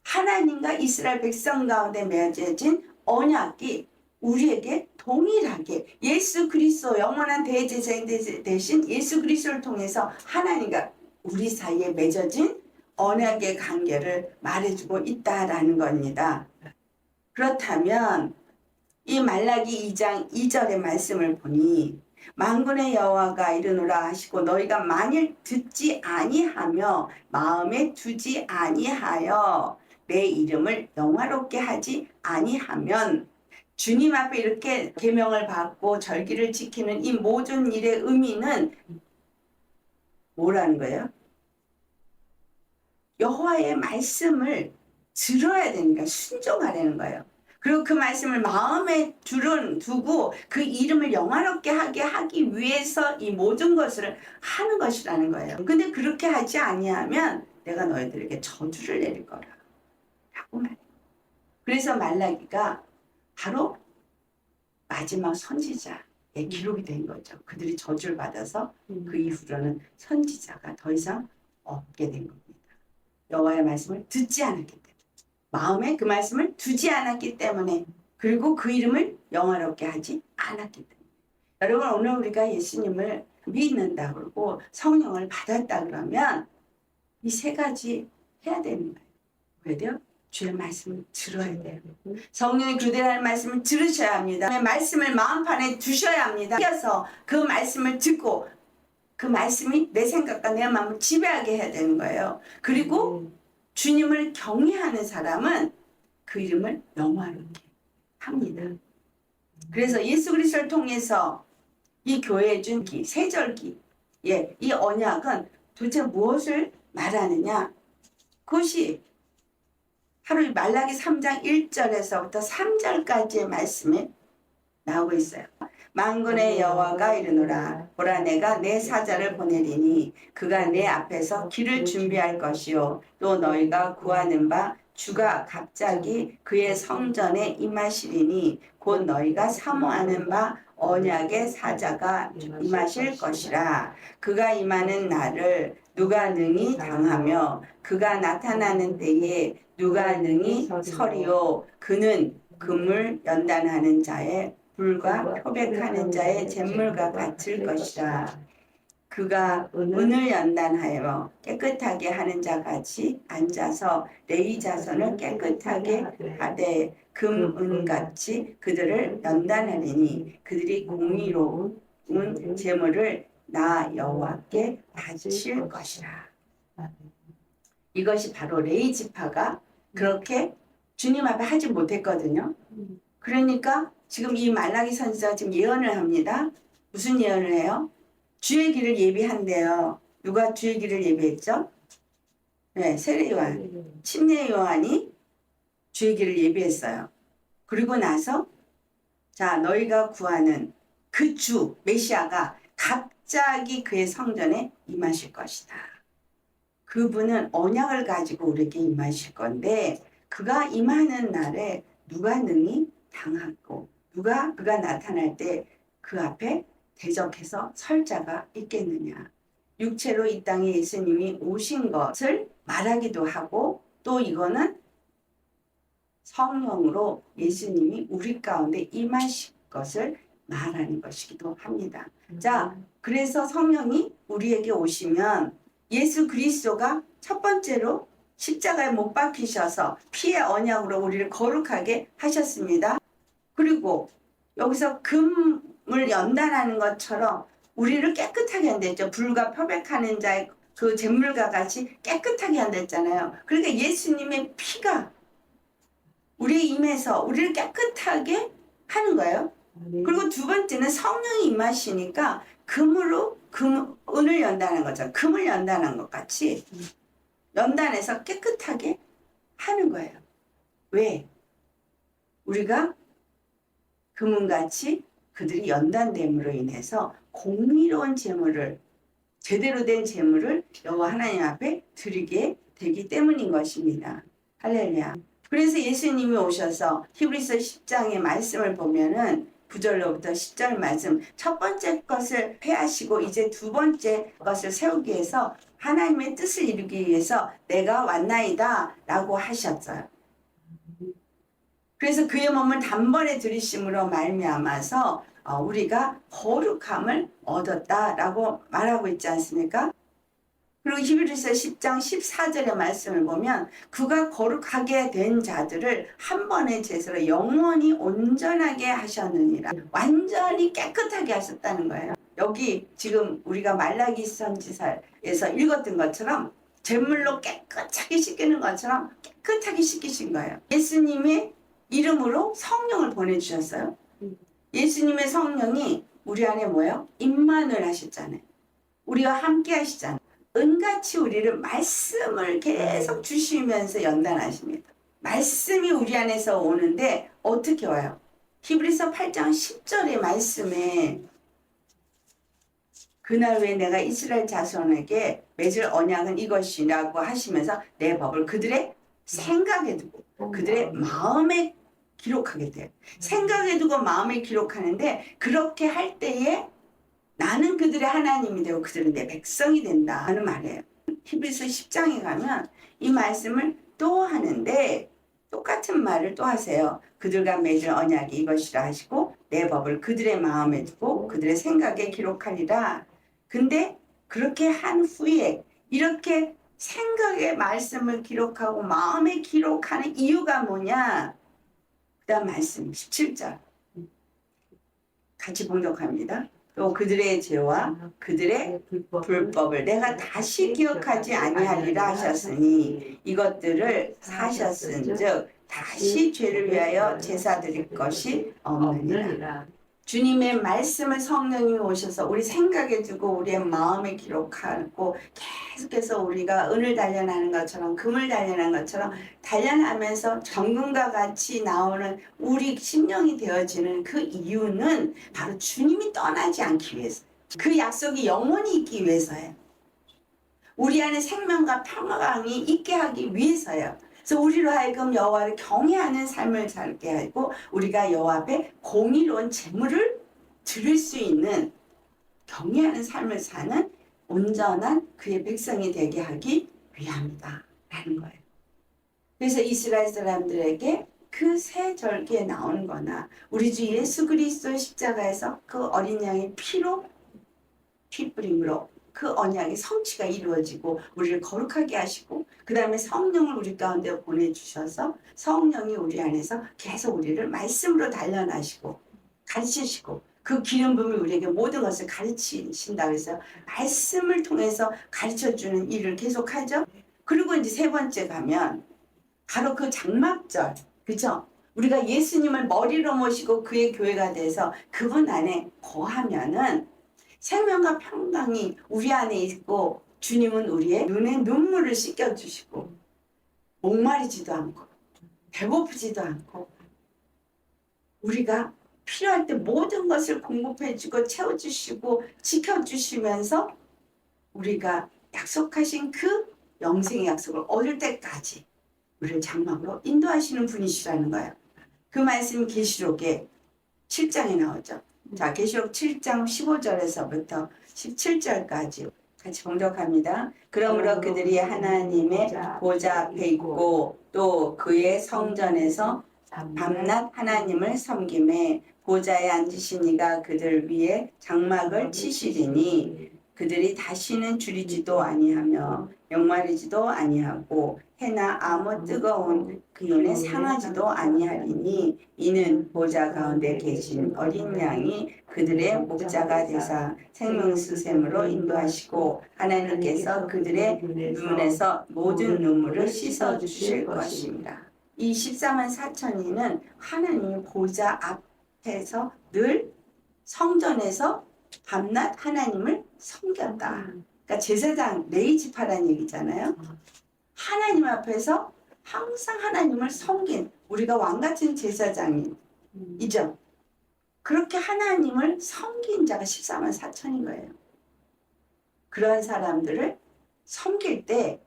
하나님과 이스라엘 백성 가운데 맺어진 언약이 우리에게 동일하게 예수 그리스도 영원한 대제사장 대신 예수 그리스도를 통해서 하나님과 우리 사이에 맺어진 언약의 관계를 말해주고 있다라는 겁니다. 그렇다면 이 말라기 2장 2절의 말씀을 보니 만군의 여호와가 이르노라 하시고 너희가 만일 듣지 아니하며 마음에 두지 아니하여 내 이름을 영화롭게 하지 아니하면 주님 앞에 이렇게 계명을 받고 절기를 지키는 이 모든 일의 의미는 뭐라는 거예요? 여호와의 말씀을 들어야 되니까 순종하라는 거예요. 그리고 그 말씀을 마음에 두고 그 이름을 영화롭게 하기 위해서 이 모든 것을 하는 것이라는 거예요. 근데 그렇게 하지 아니하면 내가 너희들에게 저주를 내릴 거라 라고 말해요. 그래서 말라기가 바로 마지막 선지자의 기록이 된 거죠. 그들이 저주를 받아서 그 이후로는 선지자가 더 이상 없게 된 겁니다. 여호와의 말씀을 듣지 않았기 때문에 마음에 그 말씀을 두지 않았기 때문에 그리고 그 이름을 영화롭게 하지 않았기 때문에 여러분 오늘 우리가 예수님을 믿는다 그러고 성령을 받았다 그러면 이 3가지 해야 되는 거예요. 왜 돼요? 주의 말씀을 들어야 돼요. 성령이 그대라는 말씀을 들으셔야 합니다. 말씀을 마음판에 두셔야 합니다. 이어서 그 말씀을 듣고 그 말씀이 내 생각과 내 마음을 지배하게 해야 되는 거예요. 그리고 주님을 경외하는 사람은 그 이름을 영화롭게 합니다. 그래서 예수 그리스도를 통해서 이 교회에 준 세절기, 이 언약은 도대체 무엇을 말하느냐? 그것이 바로 말라기 3장 1절에서부터 3절까지의 말씀에 나오고 있어요. 만군의 여호와가 이르노라 보라 내가 내 사자를 보내리니 그가 내 앞에서 길을 준비할 것이요 또 너희가 구하는 바 주가 갑자기 그의 성전에 임하시리니 곧 너희가 사모하는 바 언약의 사자가 임하실 것이라. 그가 임하는 날을 누가 능히 당하며 그가 나타나는 때에 누가 능히 서리요. 그는 금을 연단하는 자의 불과 표백하는 자의 잿물과 같을 것이라. 그가 은을 연단하여 깨끗하게 하는 자 같이 앉아서 레위 자손을 깨끗하게 하되 금, 은같이 그들을 연단하리니 그들이 공의로운 제물을 나 여호와께 바칠 것이라. 이것이 바로 레위 지파가 그렇게 주님 앞에 하지 못했거든요. 그러니까 지금 이 말라기 선지자가 지금 예언을 합니다. 무슨 예언을 해요? 주의 길을 예비한대요. 누가 주의 길을 예비했죠? 네, 세례 요한, 침례 요한이 주의 길을 예비했어요. 그리고 나서 자, 너희가 구하는 그 주 메시아가 갑자기 그의 성전에 임하실 것이다. 그분은 언약을 가지고 우리에게 임하실 건데 그가 임하는 날에 누가 능히 당하고 그가 나타날 때 그 앞에 대적해서 설 자가 있겠느냐. 육체로 이 땅에 예수님이 오신 것을 말하기도 하고 또 이거는 성령으로 예수님이 우리 가운데 임하실 것을 말하는 것이기도 합니다. 자, 그래서 성령이 우리에게 오시면 예수 그리스도가 첫 번째로 십자가에 못 박히셔서 피의 언약으로 우리를 거룩하게 하셨습니다. 그리고 여기서 금을 연단하는 것처럼 우리를 깨끗하게 한댔죠. 불과 표백하는 자의 그 잿물과 같이 깨끗하게 한댔잖아요. 그러니까 예수님의 피가 우리의 임해서 우리를 깨끗하게 하는 거예요. 그리고 두 번째는 성령이 임하시니까 은을 연단한 거죠. 금을 연단한 것 같이 연단해서 깨끗하게 하는 거예요. 왜? 우리가 금은같이 그들이 연단됨으로 인해서 공의로운 제물을 제대로 된 제물을 여호와 하나님 앞에 드리게 되기 때문인 것입니다. 할렐루야. 그래서 예수님이 오셔서 히브리서 10장의 말씀을 보면은 9절로부터 10절 말씀 첫 번째 것을 폐하시고 이제 두 번째 것을 세우기 위해서 하나님의 뜻을 이루기 위해서 내가 왔나이다 라고 하셨어요. 그래서 그의 몸을 단번에 들이심으로 말미암아서 우리가 거룩함을 얻었다라고 말하고 있지 않습니까? 그리고 히브리서 10장 14절의 말씀을 보면 그가 거룩하게 된 자들을 한 번의 제사로 영원히 온전하게 하셨느니라. 완전히 깨끗하게 하셨다는 거예요. 여기 지금 우리가 말라기 선지서에서 읽었던 것처럼 제물로 깨끗하게 씻기는 것처럼 깨끗하게 씻기신 거예요. 예수님의 이름으로 성령을 보내주셨어요. 예수님의 성령이 우리 안에 뭐예요? 임만을 하셨잖아요. 우리와 함께 하시잖아요. 은같이 우리를 말씀을 계속 주시면서 연단하십니다. 말씀이 우리 안에서 오는데 어떻게 와요? 히브리서 8장 10절의 말씀에 그날 외에 내가 이스라엘 자손에게 맺을 언약은 이것이라고 하시면서 내 법을 그들의 생각에 두고 그들의 마음에 기록하게 돼요. 생각에 두고 마음에 기록하는데 그렇게 할 때에 나는 그들의 하나님이 되고 그들은 내 백성이 된다 하는 말이에요. 히브리서 10장에 가면 이 말씀을 또 하는데 똑같은 말을 또 하세요. 그들과 맺을 언약이 이것이라 하시고 내 법을 그들의 마음에 두고 그들의 생각에 기록하리라. 근데 그렇게 한 후에 이렇게 생각의 말씀을 기록하고 마음에 기록하는 이유가 뭐냐? 그 다음 말씀 17절 같이 봉독합니다. 또 그들의 죄와 그들의 불법을 내가 다시 기억하지 아니하리라 하셨으니 이것들을 사셨은즉 다시 죄를 위하여 제사 드릴 것이 없느니라. 주님의 말씀을 성령이 오셔서 우리 생각에 두고 우리의 마음에 기록하고 계속해서 우리가 은을 단련하는 것처럼 금을 단련하는 것처럼 단련하면서 정금과 같이 나오는 우리 심령이 되어지는 그 이유는 바로 주님이 떠나지 않기 위해서 그 약속이 영원히 있기 위해서예요. 우리 안에 생명과 평강이 있게 하기 위해서예요. 그래서 우리로 하여금 여호와를 경외하는 삶을 살게 하고 우리가 여호와 앞에 공의로운 제물을 드릴 수 있는 경외하는 삶을 사는 온전한 그의 백성이 되게 하기 위함이다 라는 거예요. 그래서 이스라엘 사람들에게 그 새 절기에 나오는 거나 우리 주 예수 그리스도 십자가에서 그 어린 양의 피 뿌림으로 그 언약의 성취가 이루어지고 우리를 거룩하게 하시고 그 다음에 성령을 우리 가운데 보내주셔서 성령이 우리 안에서 계속 우리를 말씀으로 단련하시고 가르치시고 그 기름 부음이 우리에게 모든 것을 가르치신다 그래서 말씀을 통해서 가르쳐주는 일을 계속하죠. 그리고 이제 세 번째 가면 바로 그 장막절, 그죠? 우리가 예수님을 머리로 모시고 그의 교회가 돼서 그분 안에 거하면은 생명과 평강이 우리 안에 있고 주님은 우리의 눈에 눈물을 씻겨주시고 목마르지도 않고 배고프지도 않고 우리가 필요할 때 모든 것을 공급해주고 채워주시고 지켜주시면서 우리가 약속하신 그 영생의 약속을 얻을 때까지 우리를 장막으로 인도하시는 분이시라는 거예요. 그 말씀이 계시록에 7장에 나오죠. 자, 계시록 7장 15절에서부터 17절까지 같이 봉독합니다. 그러므로 그들이 하나님의 보좌 앞에 있고 또 그의 성전에서 밤낮 하나님을 섬김에 보좌에 앉으신 이가 그들 위에 장막을 치시리니 그들이 다시는 줄이지도 아니하며 목마르지도 아니하고 해나 아무 뜨거운 기운에 상하지도 아니하리니 이는 보좌 가운데 계신 어린 양이 그들의 목자가 되사 생명수샘으로 인도하시고 하나님께서 그들의 눈에서 모든 눈물을 씻어 주실 것입니다. 이 14만 4천인은 하나님 보좌 앞에서 늘 성전에서 밤낮 하나님을 섬겼다. 그러니까 제사장 레위지파라는 얘기잖아요. 하나님 앞에서 항상 하나님을 섬긴 우리가 왕같은 제사장이죠. 그렇게 하나님을 섬긴 자가 14만 4천인 거예요. 그런 사람들을 섬길 때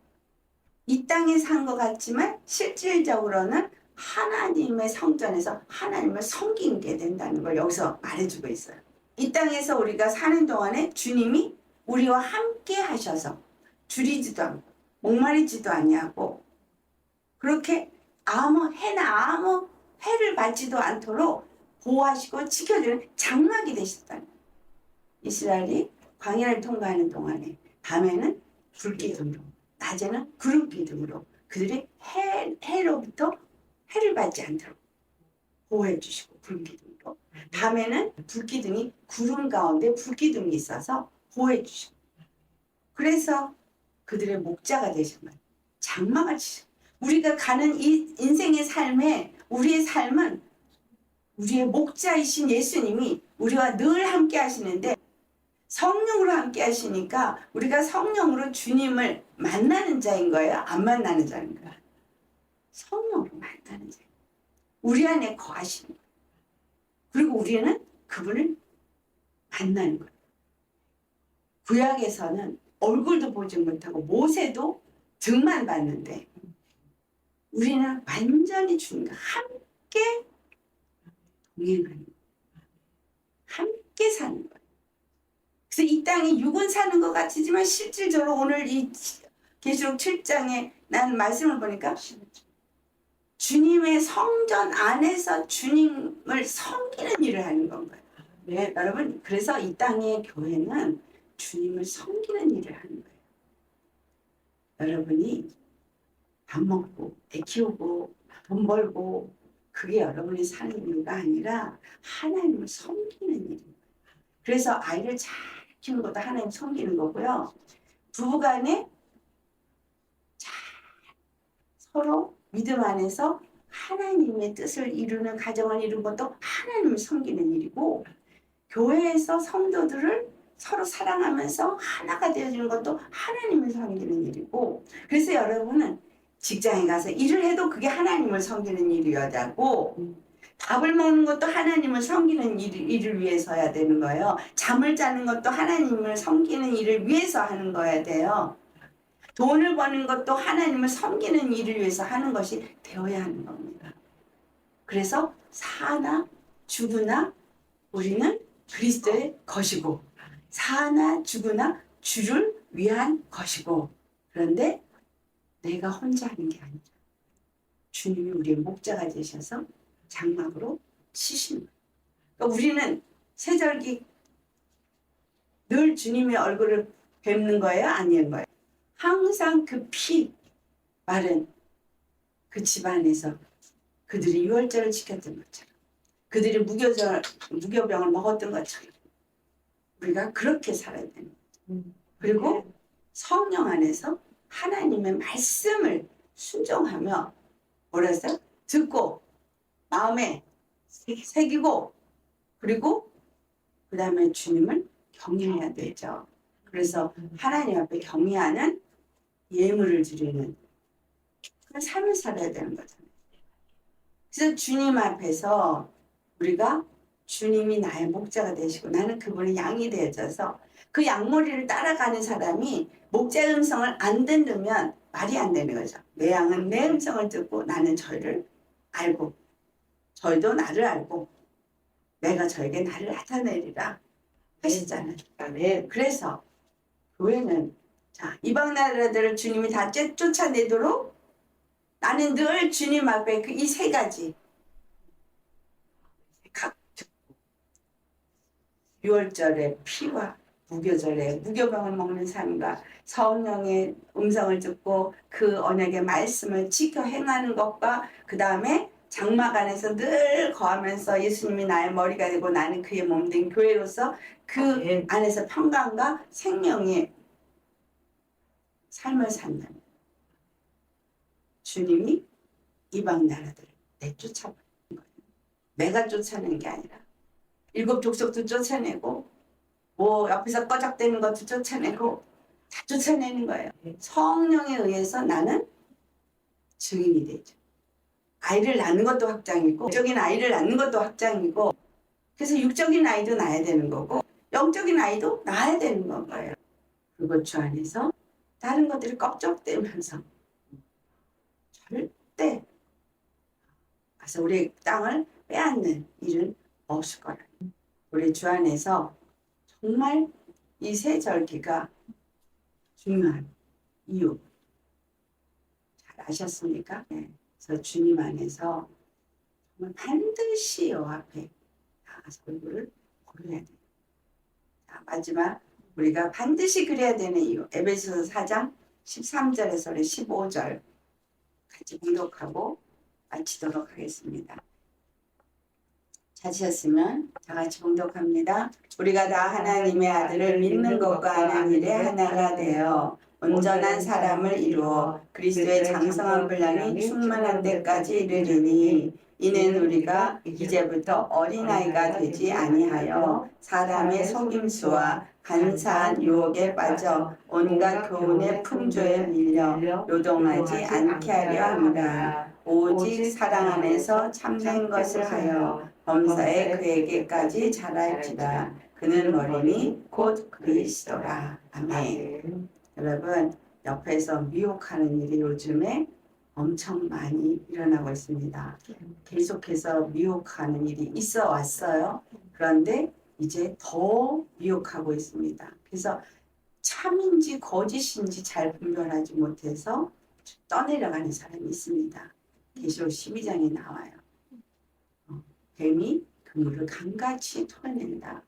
이 땅에 산 것 같지만 실질적으로는 하나님의 성전에서 하나님을 섬기게 된다는 걸 여기서 말해주고 있어요. 이 땅에서 우리가 사는 동안에 주님이 우리와 함께 하셔서 줄이지도 않고 목마르지도 아니하고 그렇게 아무 해나 아무 해를 받지도 않도록 보호하시고 지켜주는 장막이 되셨다는 거예요. 이스라엘이 광야를 통과하는 동안에 밤에는 불기둥으로 낮에는 구름 기둥으로 그들이 해로부터 해를 받지 않도록 보호해 주시고 불기둥으로 밤에는 불기둥이 구름 가운데 불기둥이 있어서 보호해 주시고 그래서 그들의 목자가 되신 거예요. 장막을 치시고 우리가 가는 이 인생의 삶에 우리의 삶은 우리의 목자이신 예수님이 우리와 늘 함께 하시는데 성령으로 함께 하시니까 우리가 성령으로 주님을 만나는 자인 거예요? 안 만나는 자인 거예요? 성령으로 만나는 자예요. 우리 안에 거하시는 거예요. 그리고 우리는 그분을 만나는 거예요. 구약에서는 얼굴도 보지 못하고 모세도 등만 봤는데 우리는 완전히 주님과 함께 동행하는 거예요. 함께 사는 거예요. 그래서 이 땅에 육은 사는 것 같지만 실질적으로 오늘 이 계시록 7장에 난 말씀을 보니까 주님의 성전 안에서 주님을 섬기는 일을 하는 건가요? 네, 여러분 그래서 이 땅의 교회는 주님을 섬기는 일을 하는 거예요. 여러분이 밥 먹고 애 키우고 돈 벌고 그게 여러분이 사는 이유가 아니라 하나님을 섬기는 일입니다. 그래서 아이를 잘 키우는 것도 하나님 섬기는 거고요. 부부간에 잘 서로 믿음 안에서 하나님의 뜻을 이루는 가정을 이루는 것도 하나님을 섬기는 일이고 교회에서 성도들을 서로 사랑하면서 하나가 되어주는 것도 하나님을 섬기는 일이고 그래서 여러분은 직장에 가서 일을 해도 그게 하나님을 섬기는 일이어야고 밥을 먹는 것도 하나님을 섬기는 일을 위해서 해야 되는 거예요. 잠을 자는 것도 하나님을 섬기는 일을 위해서 하는 거야 돼요. 돈을 버는 것도 하나님을 섬기는 일을 위해서 하는 것이 되어야 하는 겁니다. 그래서 사나 죽으나 우리는 그리스도의 것이고 사나 죽으나 주를 위한 것이고 그런데 내가 혼자 하는 게 아니라 주님이 우리의 목자가 되셔서 장막으로 치시는 거예요. 그러니까 우리는 세절기 늘 주님의 얼굴을 뵙는 거예요? 아닌 거예요? 항상 그 피 마른 그 집안에서 그들이 유월절을 지켰던 것처럼 그들이 무교병을 먹었던 것처럼 우리가 그렇게 살아야 되는 거예요. 그리고 성령 안에서 하나님의 말씀을 순종하며 뭐라 했어요? 듣고 마음에 새기고 그리고 그 다음에 주님을 경외해야 되죠. 그래서 하나님 앞에 경외하는 예물을 드리는 그런 삶을 살아야 되는 거잖아요. 그래서 주님 앞에서 우리가 주님이 나의 목자가 되시고 나는 그분의 양이 되어져서 그 양머리를 따라가는 사람이 목자의 음성을 안 듣으면 말이 안 되는 거죠. 내 양은 내 음성을 듣고 나는 저희를 알고 저희도 나를 알고 내가 저에게 나를 나타내리라 하시잖아요. 네. 그래서 교회는 자 이방 나라들을 주님이 다 쫓아내도록 나는 늘 주님 앞에 그 이 세 가지 각 듣고 유월절에 피와 무교절에 무교병을 먹는 삶과 성령의 음성을 듣고 그 언약의 말씀을 지켜 행하는 것과 그 다음에 장막 안에서 늘 거하면서 예수님이 나의 머리가 되고 나는 그의 몸 된 교회로서 그 안에서 평강과 생명의 삶을 산다는 주님이 이방 나라들을 내쫓아버리는 거예요. 내가 쫓아내는 게 아니라 일곱 족속도 쫓아내고 뭐 옆에서 꺼적대는 것도 쫓아내고 다 쫓아내는 거예요. 성령에 의해서 나는 증인이 되죠. 아이를 낳는 것도 확장이고 영적인 아이를 낳는 것도 확장이고 그래서 육적인 아이도 낳아야 되는 거고 영적인 아이도 낳아야 되는 거예요. 그리고 주 안에서 다른 것들이 껍적대면서 절대 가서 우리 땅을 빼앗는 일은 없을 거라. 우리 주 안에서 정말 이 세 절기가 중요한 이유 잘 아셨습니까? 네. 그래서 주님 안에서 정말 반드시 요 앞에 나가서 얼굴을 보여야 돼요. 자, 마지막 우리가 반드시 그래야 되는 이유 에베소서 4장 13절에서 15절 같이 공독하고 마치도록 하겠습니다. 찾으셨으면 다 같이 봉독합니다. 우리가 다 하나님의 아들을 믿는 것과 하는 일에 하나가 되어 온전한 사람을 이루어 그리스도의 장성한 분량이 충만한 데까지 이르리니 이는 우리가 이제부터 어린아이가 되지 아니하여 사람의 속임수와 간사한 유혹에 빠져 온갖 교훈의 풍조에 밀려 요동하지 않게 하려 합니다. 오직 사랑 안에서 참된 것을 하여 범사에 그에게까지 자랄지라. 그는 머리니 곧 그리스도라. 아멘. 여러분 옆에서 미혹하는 일이 요즘에 엄청 많이 일어나고 있습니다. 계속해서 미혹하는 일이 있어 왔어요. 그런데 이제 더 미혹하고 있습니다. 그래서 참인지 거짓인지 잘 분별하지 못해서 떠내려가는 사람이 있습니다. 계시록 12장에 나와요. 뱀이 그물을 강같이 털어낸다.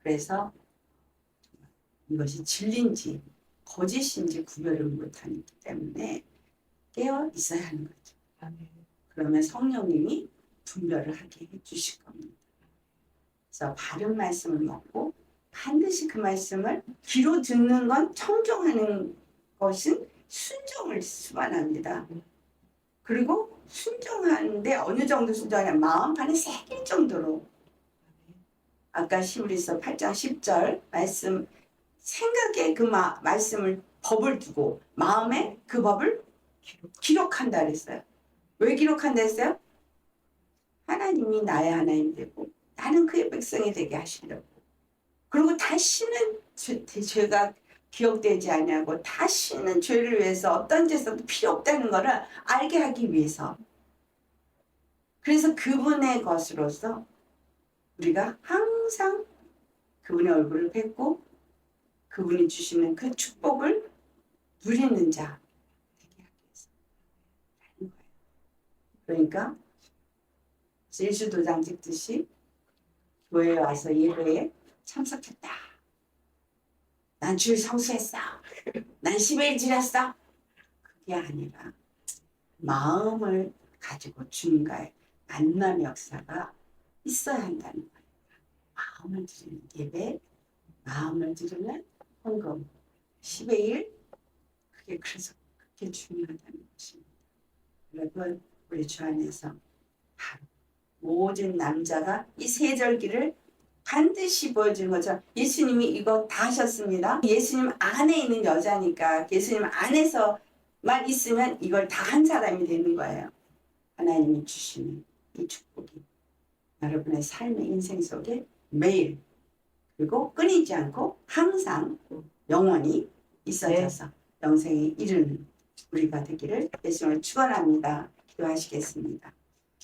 그래서 이것이 진리인지 거짓인지 구별을 못하기 때문에 깨어 있어야 하는 거죠. 그러면 성령님이 분별을 하게 해주실 겁니다. 그래서 바른 말씀을 먹고 반드시 그 말씀을 귀로 듣는 건 청종하는 것은 순종을 수반합니다. 그리고 순종하는데 어느 정도 순종하냐 마음 안에 새길 정도로 아까 히브리서 8장 10절 말씀 생각에 그 말씀을 법을 두고 마음에 그 법을 기록한다 그랬어요. 왜 기록한다 했어요? 하나님이 나의 하나님 되고 나는 그의 백성이 되게 하시려고 그리고 다시는 죄가 기억되지 아니하고 다시는 죄를 위해서 어떤 죄서도 필요 없다는 것을 알게 하기 위해서 그래서 그분의 것으로서 우리가 항상 그분의 얼굴을 뵙고 그분이 주시는 그 축복을 누리는 자 되게 하기 위해서 하는 거예요. 그러니까 일수도장 찍듯이 교회에 와서 예배에 참석했다. 난 주일 성수했어. 난 10일 지렸어. 그게 아니라 마음을 가지고 주님과의 만남 역사가 있어야 한다는 거예요. 마음을 드리는 예배, 마음을 드리는 헌금, 10의 1, 그게 그래서 그렇게 중요하다는 것입니다. 여러분, 우리 주 안에서 모든 남자가 이 세절기를 반드시 보여주는 거죠. 예수님이 이거 다 하셨습니다. 예수님 안에 있는 여자니까 예수님 안에서만 있으면 이걸 다 한 사람이 되는 거예요. 하나님이 주시는 이 축복이 여러분의 삶의 인생 속에 매일 그리고 끊이지 않고 항상 영원히 있어져서 영생에 이르는 우리가 되기를 예수님을 축원합니다. 기도하시겠습니다.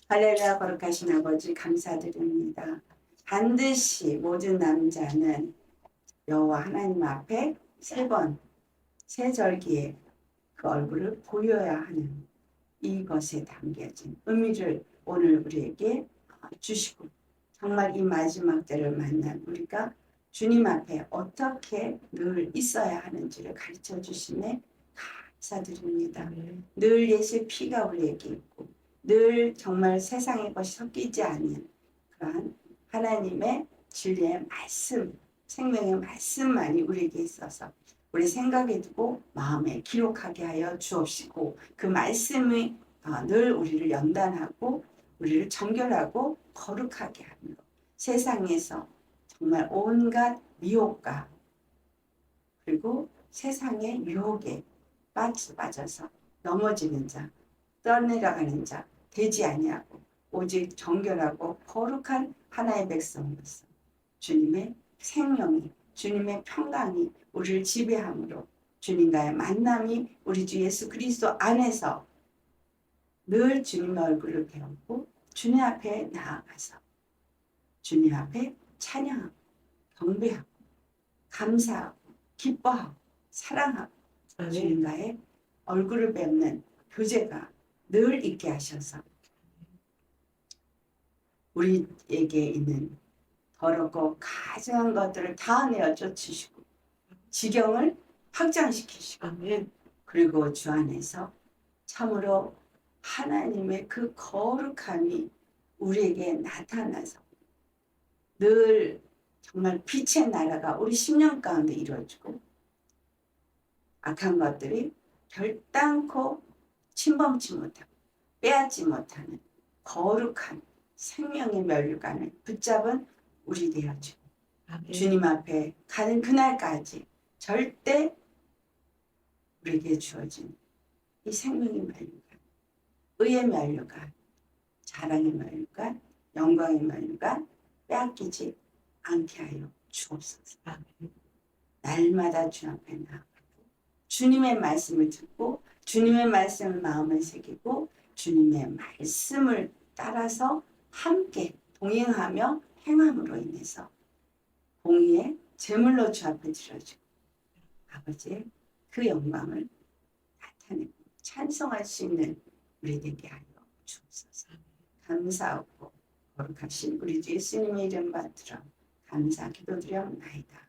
할렐루야. 거룩하신 아버지 감사드립니다. 반드시 모든 남자는 여호와 하나님 앞에 3번 세절기에 그 얼굴을 보여야 하는 이것에 담겨진 의미를 오늘 우리에게 주시고 정말 이 마지막 때를 만난 우리가 주님 앞에 어떻게 늘 있어야 하는지를 가르쳐 주심에 감사드립니다. 늘 예수의 피가 우리에게 있고 늘 정말 세상의 것이 섞이지 않는 그러한 하나님의 진리의 말씀, 생명의 말씀만이 우리에게 있어서 우리 생각에 두고 마음에 기록하게 하여 주옵시고 그 말씀이 늘 우리를 연단하고 우리를 정결하고 거룩하게 하며 세상에서 정말 온갖 미혹과 그리고 세상의 유혹에 빠져서 넘어지는 자, 떠내려가는 자 되지 아니하고 오직 정결하고 거룩한 하나의 백성으로서 주님의 생명이 주님의 평강이 우리를 지배함으로 주님과의 만남이 우리 주 예수 그리스도 안에서 늘 주님의 얼굴을 배우고 주님 앞에 나아가서 주님 앞에 찬양하고 경배하고 감사하고 기뻐하고 사랑하고 주님과의 얼굴을 뵙는 교제가 늘 있게 하셔서 우리에게 있는 더럽고 가증한 것들을 다 내어 쫓으시고 지경을 확장시키시고 그리고 주 안에서 참으로 하나님의 그 거룩함이 우리에게 나타나서 늘 정말 빛의 나라가 우리 심령 가운데 이루어지고 악한 것들이 결단코 침범치 못하고 빼앗지 못하는 거룩한 생명의 면류관을 붙잡은 우리 되어지고 주님 앞에 가는 그날까지 절대 우리에게 주어진 이 생명의 면류관, 의의 면류관, 자랑의 면류관, 영광의 면류관 빼앗기지 않게 하여 주옵소서. 날마다 주 앞에 나아가고 주님의 말씀을 듣고 주님의 말씀을 마음에 새기고 주님의 말씀을 따라서 함께 동행하며 행함으로 인해서 공의의 제물로 주 앞에 드려지고 아버지의 그 영광을 나타내고 찬송할 수 있는 우리 되게 하여 주옵소서. 감사하고 거룩하신 우리 주 예수님의 이름 받들어 감사 기도드려옵나이다.